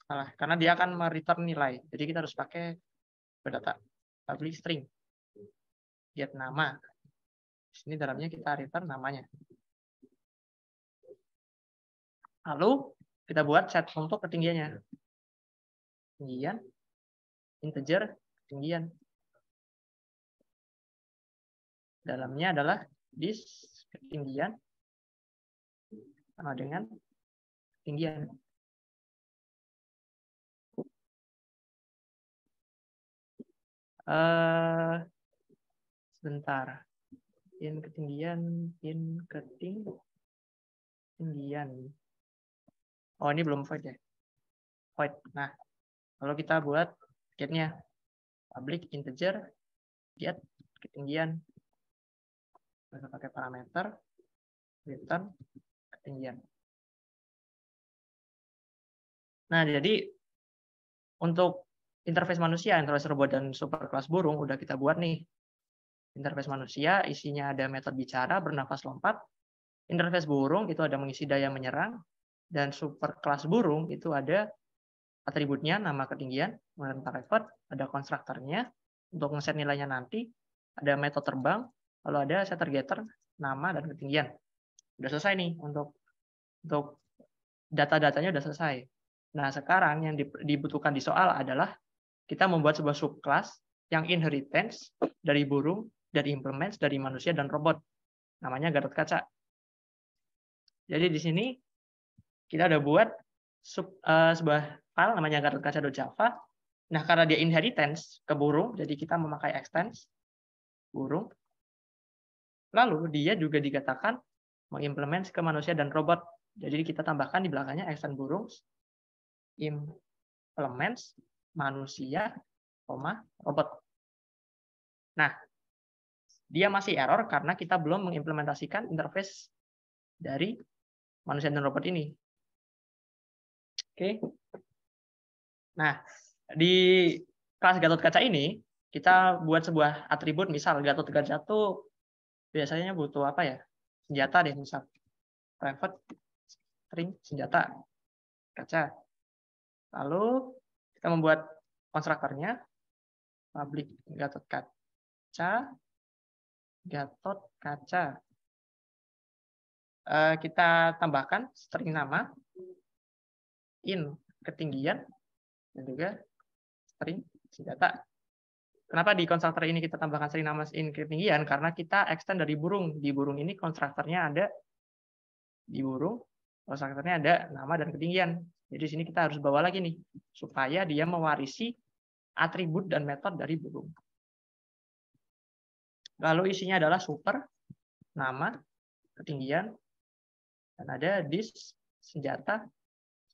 Salah, karena dia akan mereturn nilai. Jadi kita harus pakai data public string get nama. Di sini dalamnya kita return namanya. Lalu kita buat set untuk ketinggiannya. Ketinggian, integer, ketinggian. Dalamnya adalah this ketinggian sama dengan ketinggian. Sebentar. In ketinggian. Oh, ini belum void ya. Void. Nah, kalau kita buat getnya public integer get ketinggian. Kita pakai parameter return ketinggian. Nah, jadi untuk interface manusia, interface robot dan superclass burung udah kita buat nih. Interface manusia isinya ada metode bicara, bernafas, lompat. Interface burung itu ada mengisi daya menyerang. Dan superclass burung itu ada atributnya, nama, ketinggian, kemudian private, ada konstruktornya untuk ngeset nilainya nanti, ada metode terbang, lalu ada setter getter, nama dan ketinggian. Udah selesai nih untuk data-datanya udah selesai. Nah, sekarang yang dibutuhkan di soal adalah kita membuat sebuah subclass yang inheritance dari burung, dari implements, dari manusia dan robot. Namanya Gatot Kaca. Jadi di sini kita udah buat sebuah file namanya gatotkaca.java. Nah, karena dia inheritance ke burung, jadi kita memakai extends burung. Lalu dia juga dikatakan mengimplement ke manusia dan robot. Jadi kita tambahkan di belakangnya extend burung, implements manusia, robot. Nah, dia masih error karena kita belum mengimplementasikan interface dari manusia dan robot ini. Oke. Nah, di kelas Gatot Kaca ini kita buat sebuah atribut, misal Gatot Kaca itu biasanya butuh apa ya? Senjata deh, misal private string senjata kaca. Lalu kita membuat konstruktornya public Gatot Kaca, kita tambahkan string nama, in ketinggian, dan juga string senjata. Kenapa di konstruktor ini kita tambahkan string nama in ketinggian? Karena kita extend dari burung. Di burung ini konstruktornya ada di burung, konstruktornya ada nama dan ketinggian. Jadi di sini kita harus bawa lagi nih supaya dia mewarisi atribut dan metode dari burung. Lalu isinya adalah super, nama, ketinggian, dan ada this senjata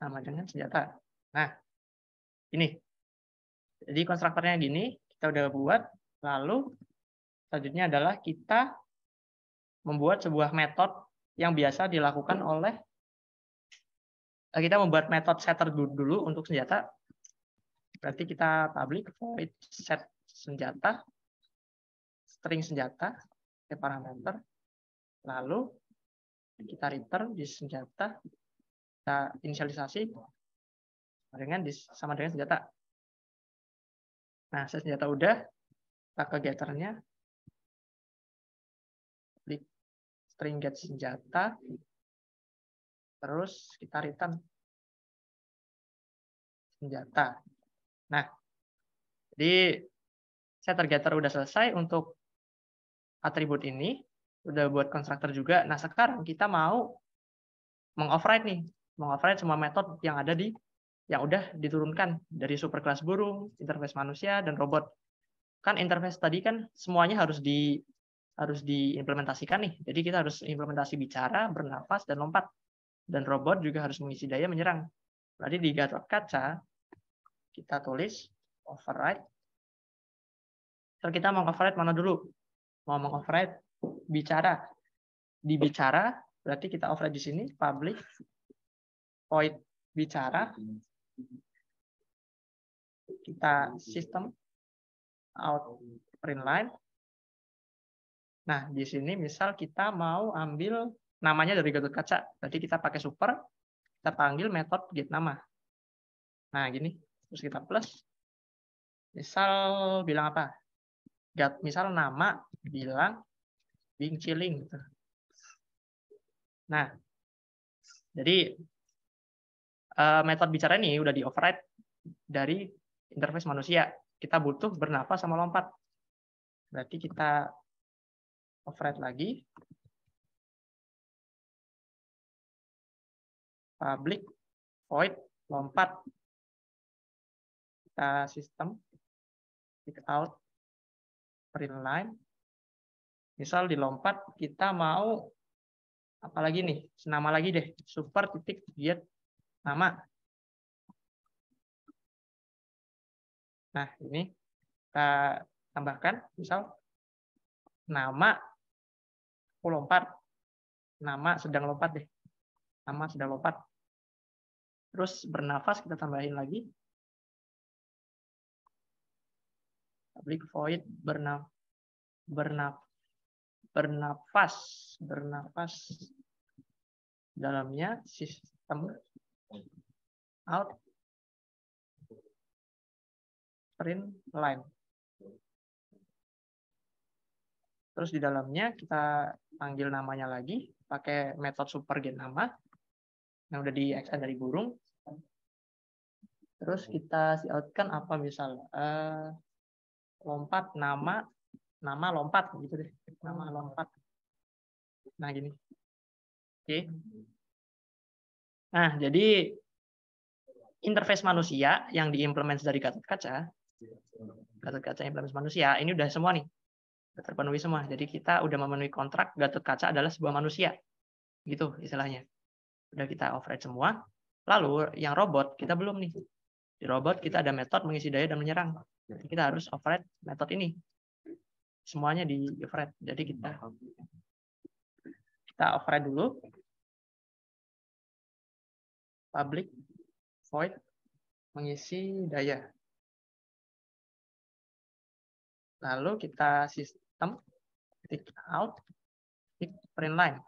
sama dengan senjata. Nah, ini. Jadi konstruktornya gini, kita udah buat. Lalu selanjutnya adalah kita membuat sebuah metode yang biasa dilakukan oleh kita membuat metode setter dulu untuk senjata. Berarti kita public void set senjata, string senjata, parameter, Lalu kita return di senjata, kita inisialisasi sama dengan senjata. Nah, senjata udah, kita ke getternya, klik string get senjata, terus kita return senjata. Nah, jadi setter getter udah selesai untuk atribut ini, udah buat konstruktor juga. Nah, sekarang kita mau mengoverride nih, mengoverride semua metode yang ada yang udah diturunkan dari superclass burung, interface manusia, dan robot. Kan interface tadi kan semuanya harus diimplementasikan nih. Jadi kita harus implementasi bicara, bernafas, dan lompat. Dan robot juga harus mengisi daya menyerang. Berarti di Gatot-Kaca kita tulis override. Terus kita mau override mana dulu? Mau mengoverride bicara. Di bicara berarti kita override di sini public void bicara. Kita system out print line. Nah, di sini misal kita mau ambil namanya dari Gatot-Kaca. Berarti kita pakai super, kita panggil metode get nama. Nah, gini. Terus kita plus. Misal bilang apa? Misal nama bilang Bing Chilling gitu. Nah, jadi metode bicara ini udah di override dari interface manusia. Kita butuh bernafas sama lompat. Berarti kita override lagi. Public void lompat. Kita sistem pick out print line. Misal di lompat kita mau apalagi nih? Nama lagi deh. Super titik get nama. Nah, ini kita tambahkan misal nama aku lompat. Nama sedang lompat deh. Nama sedang lompat. Terus bernafas kita tambahin lagi. Public void bernafas dalamnya sistem out print line. Terus di dalamnya kita panggil namanya lagi pakai metode super get nama yang udah di extend dari burung. Terus kita outkan apa misal lompat nama lompat gitu deh, nama lompat. Nah gini. Oke. Nah jadi interface manusia yang diimplement dari Gatot-Kaca implementasi manusia ini udah semua nih, udah terpenuhi semua. Jadi kita udah memenuhi kontrak Gatot-Kaca adalah sebuah manusia, gitu istilahnya. Udah kita override semua. Lalu yang robot kita belum nih. Di robot kita ada metode mengisi daya dan menyerang. Jadi kita harus override metode ini. Semuanya di override. Jadi kita override dulu. Public void mengisi daya. Lalu kita sistem tick out tick print line.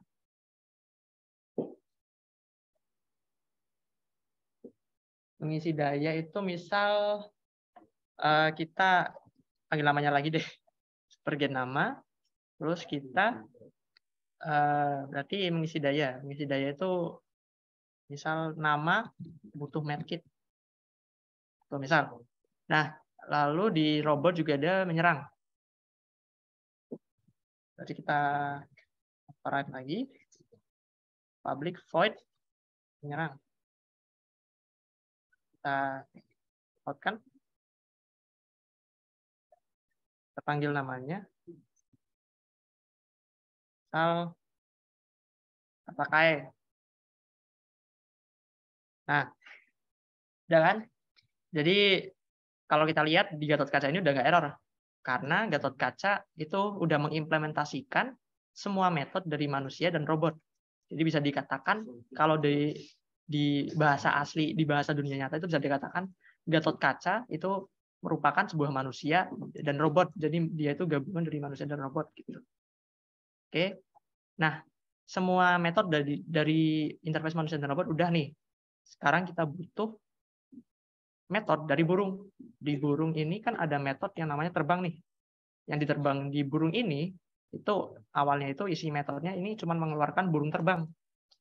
Mengisi daya itu misal kita panggil namanya lagi deh. Super get nama. Terus kita berarti mengisi daya. Mengisi daya itu misal nama butuh medkit. Tuh misal. Nah, lalu di robot juga ada menyerang. Berarti kita override lagi. Public void menyerang. Kita outkan. Kita panggil namanya. Misal pakai. Nah, udah kan? Jadi kalau kita lihat di Gatot-Kaca ini udah nggak error. Karena Gatot-Kaca itu udah mengimplementasikan semua metode dari manusia dan robot. Jadi bisa dikatakan kalau di bahasa asli, di bahasa dunia nyata itu bisa dikatakan Gatot-Kaca itu merupakan sebuah manusia dan robot. Jadi dia itu gabungan dari manusia dan robot gitu. Oke. Nah, semua metode dari interface manusia dan robot udah nih. Sekarang kita butuh metode dari burung. Di burung ini kan ada metode yang namanya terbang nih. Yang diterbang di burung ini, itu awalnya itu isi metodenya ini cuma mengeluarkan burung terbang.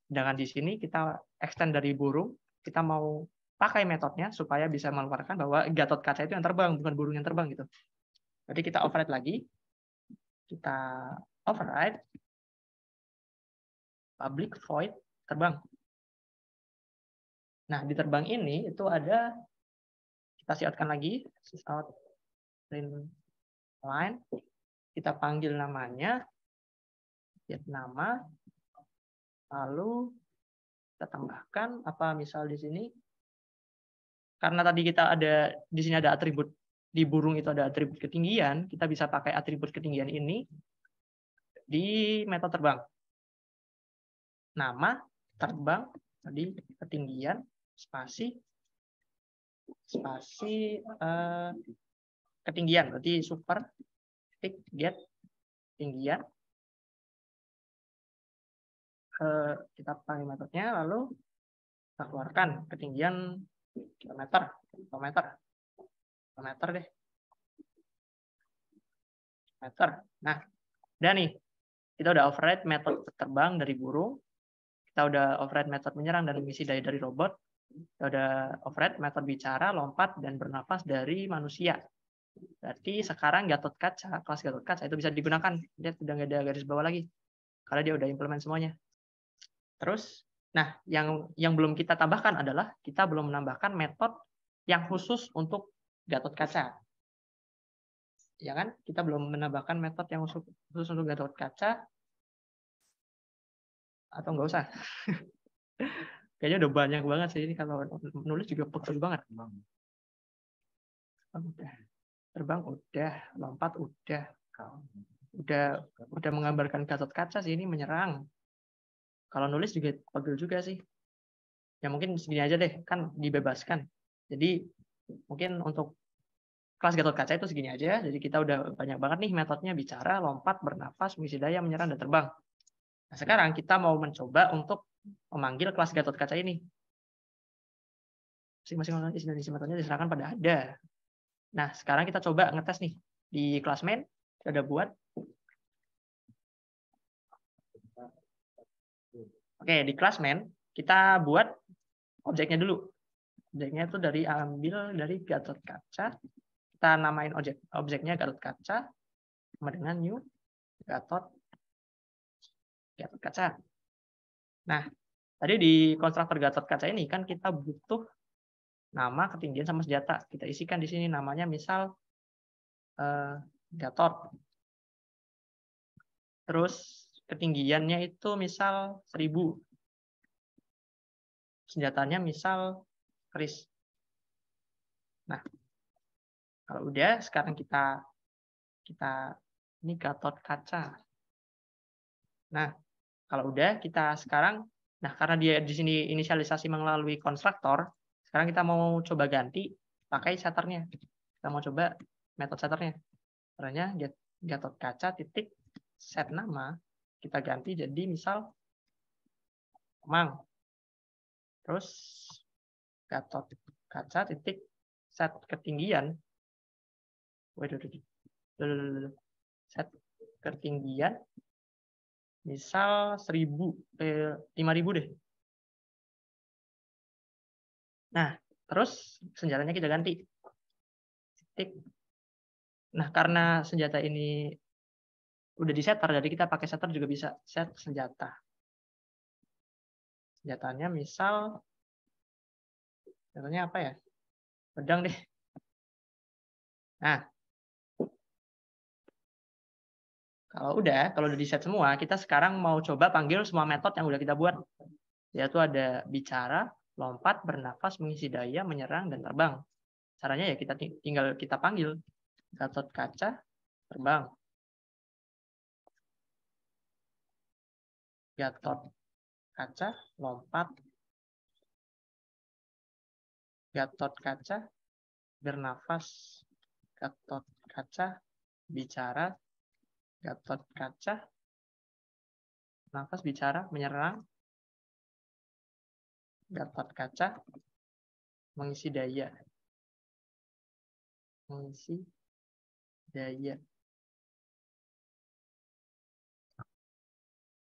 Sedangkan di sini kita extend dari burung, kita mau pakai metodenya supaya bisa mengeluarkan bahwa Gatot kaca itu yang terbang, bukan burung yang terbang gitu. Jadi kita override lagi. Kita override public void terbang. Nah, di terbang ini itu ada, kita siapkan lagi sysout print line, kita panggil namanya, get nama, lalu kita tambahkan apa misal di sini, karena tadi kita ada di sini ada atribut di burung itu ada atribut ketinggian, kita bisa pakai atribut ketinggian ini di metode terbang. Nama terbang tadi ketinggian spasi ketinggian, berarti super titik get ketinggian. Kita pakai metodenya, lalu kita keluarkan ketinggian kilometer deh. Meter. Nah, udah nih. Kita udah override metode terbang dari burung. Kita udah override metode menyerang dan mengisi daya dari robot. Kita udah override metode bicara, lompat, dan bernafas dari manusia. Berarti sekarang Gatot Kaca, kelas Gatot Kaca itu bisa digunakan. Dia udah nggak ada garis bawah lagi. Karena dia udah implement semuanya. Terus, nah yang belum kita tambahkan adalah kita belum menambahkan metode yang khusus untuk Gatot Kaca. Ya kan? Kita belum menambahkan metode yang khusus untuk Gatot Kaca. Atau nggak usah? Kayaknya udah banyak banget sih ini, kalau nulis juga pegel banget. Udah. Terbang udah, lompat udah. Udah menggambarkan Gatot Kaca sih, ini menyerang. Kalau nulis juga pegel juga sih. Ya mungkin segini aja deh, kan dibebaskan. Jadi mungkin untuk kelas Gatot Kaca itu segini aja. Jadi kita udah banyak banget nih metodenya: bicara, lompat, bernafas, mengisi daya, menyerang, dan terbang. Nah, sekarang kita mau mencoba untuk memanggil kelas Gatot Kaca ini. Masing-masing isi metodenya diserahkan pada ada. Nah, sekarang kita coba ngetes nih. Di kelas main, kita udah buat. Oke, di kelas main, kita buat objeknya dulu. Objeknya itu ambil dari Gatot Kaca. Kita namain objeknya Gatot Kaca. Sama dengan new Gatot Kaca. Nah, tadi di konstruktor Gatot Kaca ini kan kita butuh nama, ketinggian, sama senjata. Kita isikan di sini namanya misal Gatot. Terus ketinggiannya itu misal 1000. Senjatanya misal Kris. Nah, kalau udah, sekarang kita ini Gatot Kaca. Nah, kalau udah kita sekarang, nah karena dia di sini inisialisasi melalui konstruktor, sekarang kita mau coba ganti pakai setternya. Kita mau coba metode setternya. Caranya Gatot Kaca titik set nama, kita ganti jadi misal Kemang. Terus Gatot Kaca titik set ketinggian. Set ketinggian misal 5000 deh. Nah, terus senjatanya kita ganti. Titik. Nah, karena senjata ini udah di setter, jadi kita pakai setter juga bisa. Set senjata. Senjatanya misal, senjatanya apa ya? Pedang deh. Nah, kalau udah di set semua, kita sekarang mau coba panggil semua metode yang udah kita buat. Yaitu ada bicara, lompat, bernafas, mengisi daya, menyerang, dan terbang. Caranya ya kita tinggal kita panggil Gatot Kaca, terbang. Gatot Kaca, lompat. Gatot Kaca, bernafas. Gatot Kaca, bicara. Gatot Kaca, nafas, bicara, menyerang, Gatot Kaca, mengisi daya. Mengisi daya.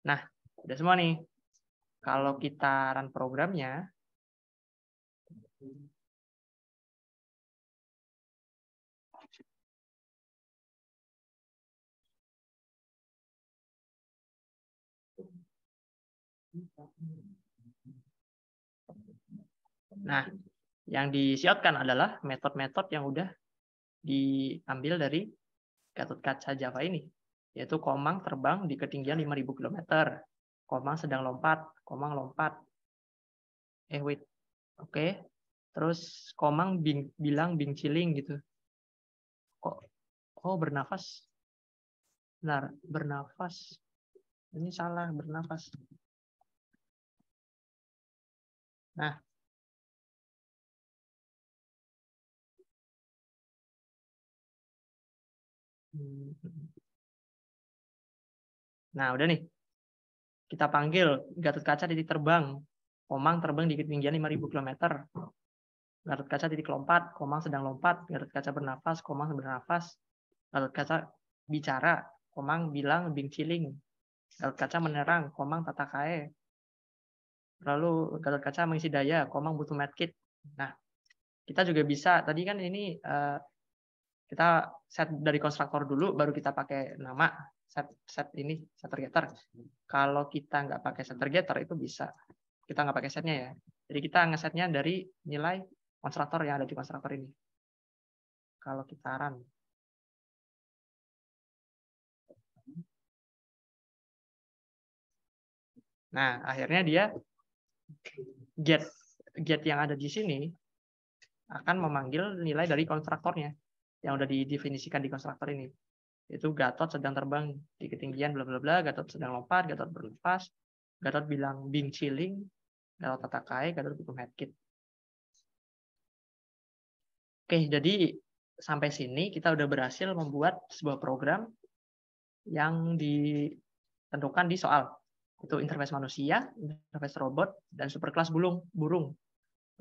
Nah, udah semua nih. Kalau kita run programnya, nah, yang disiapkan adalah metode-metode yang udah diambil dari Gatot Kaca Java ini, yaitu Komang terbang di ketinggian 5.000 km, Komang sedang lompat, Komang lompat. Wait, oke. Terus Komang bilang Bing Ciling gitu. Oh, bernafas. Benar, bernafas. Ini salah, bernafas. Nah, udah nih. Kita panggil Gatot Kaca titik terbang. Komang terbang di ketinggian 5.000 km. Gatot Kaca titik lompat. Komang sedang lompat. Gatot Kaca bernafas. Komang bernafas. Gatot Kaca bicara. Komang bilang Bing Ciling. Gatot Kaca menerang. Komang tata kae. Lalu Gatot Kaca mengisi daya. Komang butuh medkit. Nah, kita juga bisa. Tadi kan ini kita set dari konstruktor dulu, baru kita pakai nama set ini setter getter. Kalau kita nggak pakai setter getter itu bisa kita nggak pakai setnya ya. Jadi kita ngesetnya dari nilai konstruktor yang ada di konstruktor ini. Kalau kita run, nah akhirnya dia get yang ada di sini akan memanggil nilai dari konstruktornya yang udah didefinisikan di konstruktor ini. Itu Gatot sedang terbang di ketinggian bla bla bla, Gatot sedang lompat, Gatot bernafas, Gatot bilang Bing Ciling, Gatot tata kae, Gatot butuh medkit. Oke, jadi sampai sini kita udah berhasil membuat sebuah program yang ditentukan di soal. Itu interface manusia, interface robot, dan superclass burung.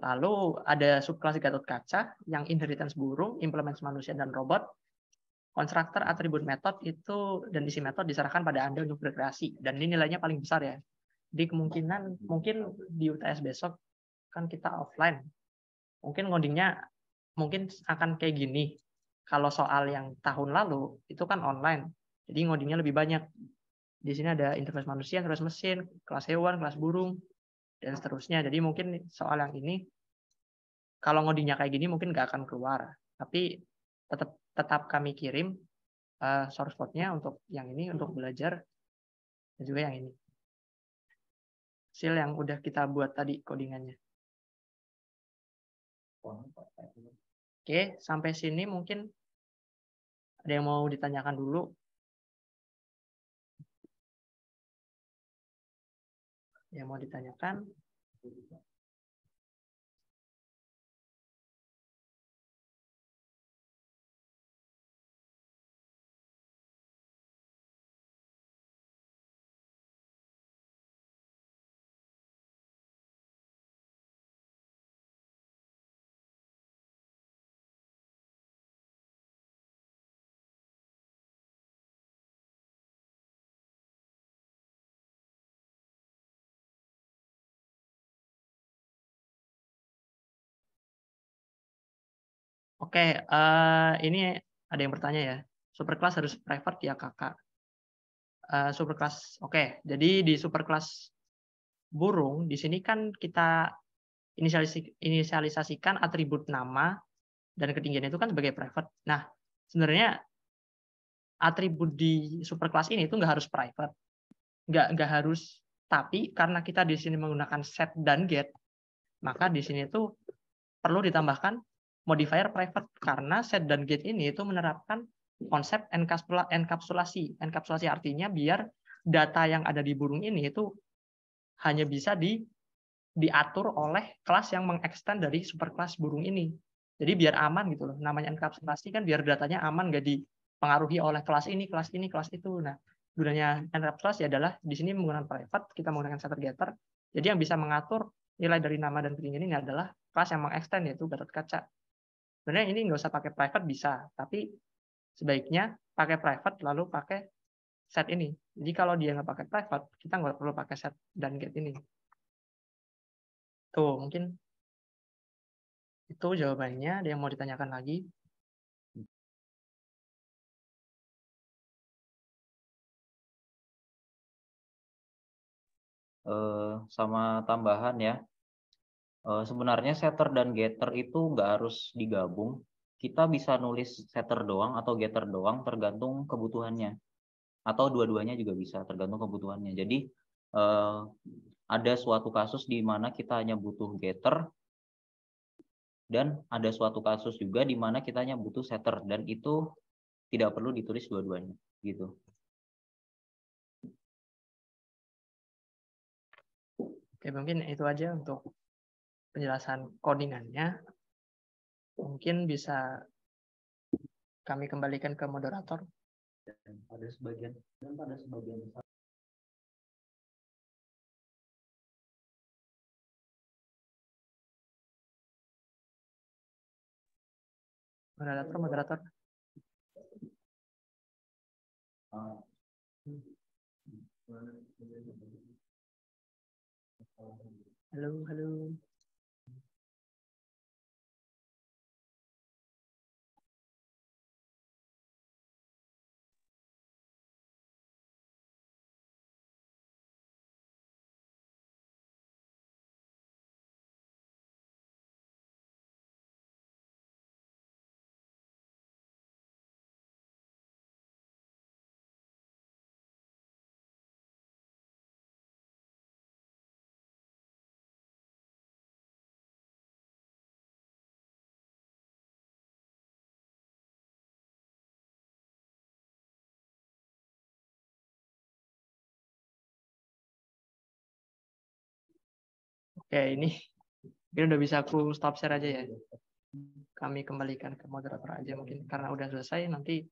Lalu ada subclass Gatot Kaca yang inheritance burung, implements manusia dan robot. Konstruktor, atribut metode itu dan isi metode diserahkan pada Anda untuk berkreasi. Dan ini nilainya paling besar ya. Jadi kemungkinan mungkin di UTS besok kan kita offline. Mungkin ngodingnya mungkin akan kayak gini. Kalau soal yang tahun lalu itu kan online. Jadi ngodingnya lebih banyak. Di sini ada interface manusia, interface mesin, kelas hewan, kelas burung, dan seterusnya. Jadi mungkin soal yang ini kalau ngodingnya kayak gini mungkin nggak akan keluar. Tapi tetap kami kirim source code-nya untuk yang ini untuk belajar dan juga yang ini. Hasil yang udah kita buat tadi codingannya. Oke, sampai sini mungkin ada yang mau ditanyakan dulu. Yang mau ditanyakan? Oke, ini ada yang bertanya ya. Superclass harus private ya kakak? Superclass, oke. Jadi di superclass burung, di sini kan kita inisialisasikan atribut nama dan ketinggian itu kan sebagai private. Nah, sebenarnya atribut di superclass ini itu nggak harus private. Nggak harus. Tapi karena kita di sini menggunakan set dan get, maka di sini itu perlu ditambahkan modifier private karena set dan get ini itu menerapkan konsep enkapsulasi. Enkapsulasi artinya biar data yang ada di burung ini itu hanya bisa diatur oleh kelas yang mengextend dari superclass burung ini. Jadi biar aman gitu loh. Namanya enkapsulasi kan biar datanya aman, nggak dipengaruhi oleh kelas ini, kelas ini, kelas itu. Nah, gunanya Enterprise adalah di sini menggunakan private, kita menggunakan setter getter. Jadi yang bisa mengatur nilai dari nama dan perincian ini adalah kelas yang mengextend, yaitu Gatot Kaca. Sebenarnya ini nggak usah pakai private bisa, tapi sebaiknya pakai private lalu pakai set ini. Jadi kalau dia nggak pakai private, kita nggak perlu pakai set dan get ini. Tuh, mungkin itu jawabannya. Ada yang mau ditanyakan lagi? Sama tambahan ya, sebenarnya setter dan getter itu nggak harus digabung. Kita bisa nulis setter doang atau getter doang tergantung kebutuhannya. Atau dua-duanya juga bisa tergantung kebutuhannya. Jadi ada suatu kasus di mana kita hanya butuh getter dan ada suatu kasus juga di mana kita hanya butuh setter, dan itu tidak perlu ditulis dua-duanya gitu. Oke, mungkin itu aja untuk penjelasan codingannya. Mungkin bisa kami kembalikan ke moderator. Pada sebagian besar. Moderator. Halo. Oke, ini udah bisa aku stop share aja ya. Kami kembalikan ke moderator aja mungkin karena udah selesai. Nanti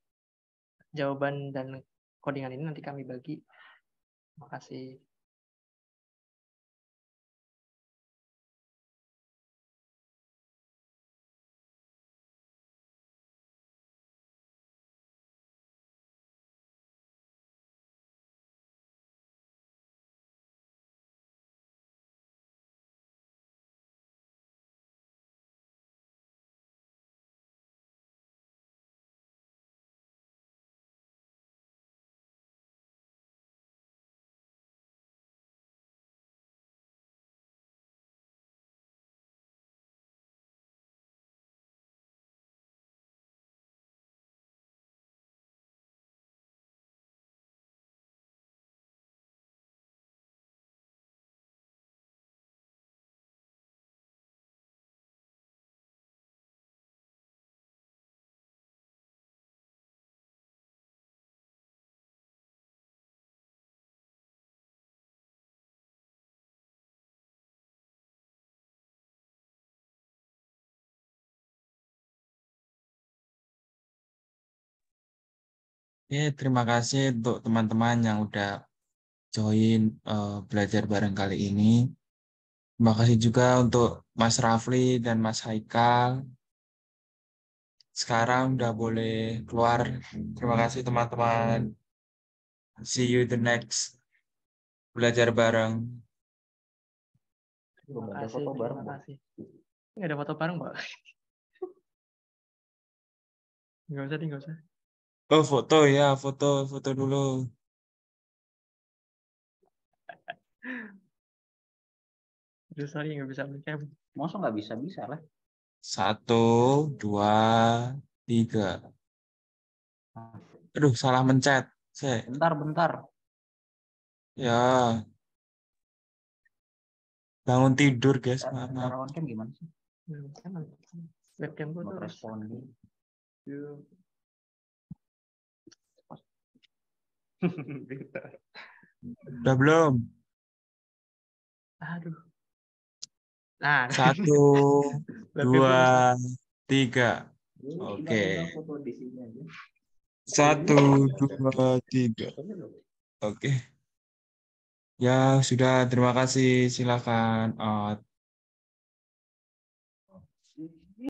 jawaban dan codingan ini nanti kami bagi. Terima kasih. Terima kasih untuk teman-teman yang udah join belajar bareng kali ini. Terima kasih juga untuk Mas Rafli dan Mas Haikal. Sekarang udah boleh keluar. Terima kasih teman-teman. See you the next belajar bareng. Terima kasih. Nggak ada foto bareng, Pak. Nggak usah. Oh, foto ya, foto dulu. Aduh, sorry nggak bisa mencam. Masa nggak bisa lah. 1, 2, 3. Aduh, salah mencet. Bentar. Ya. Bangun tidur, guys. Cara on cam gimana sih? Webcam gue tuh respon. Udah belum? Aduh. Nah. 1, 2, 3. Oke. 1, 2, 3. Oke. Ya, sudah. Terima kasih. Silakan.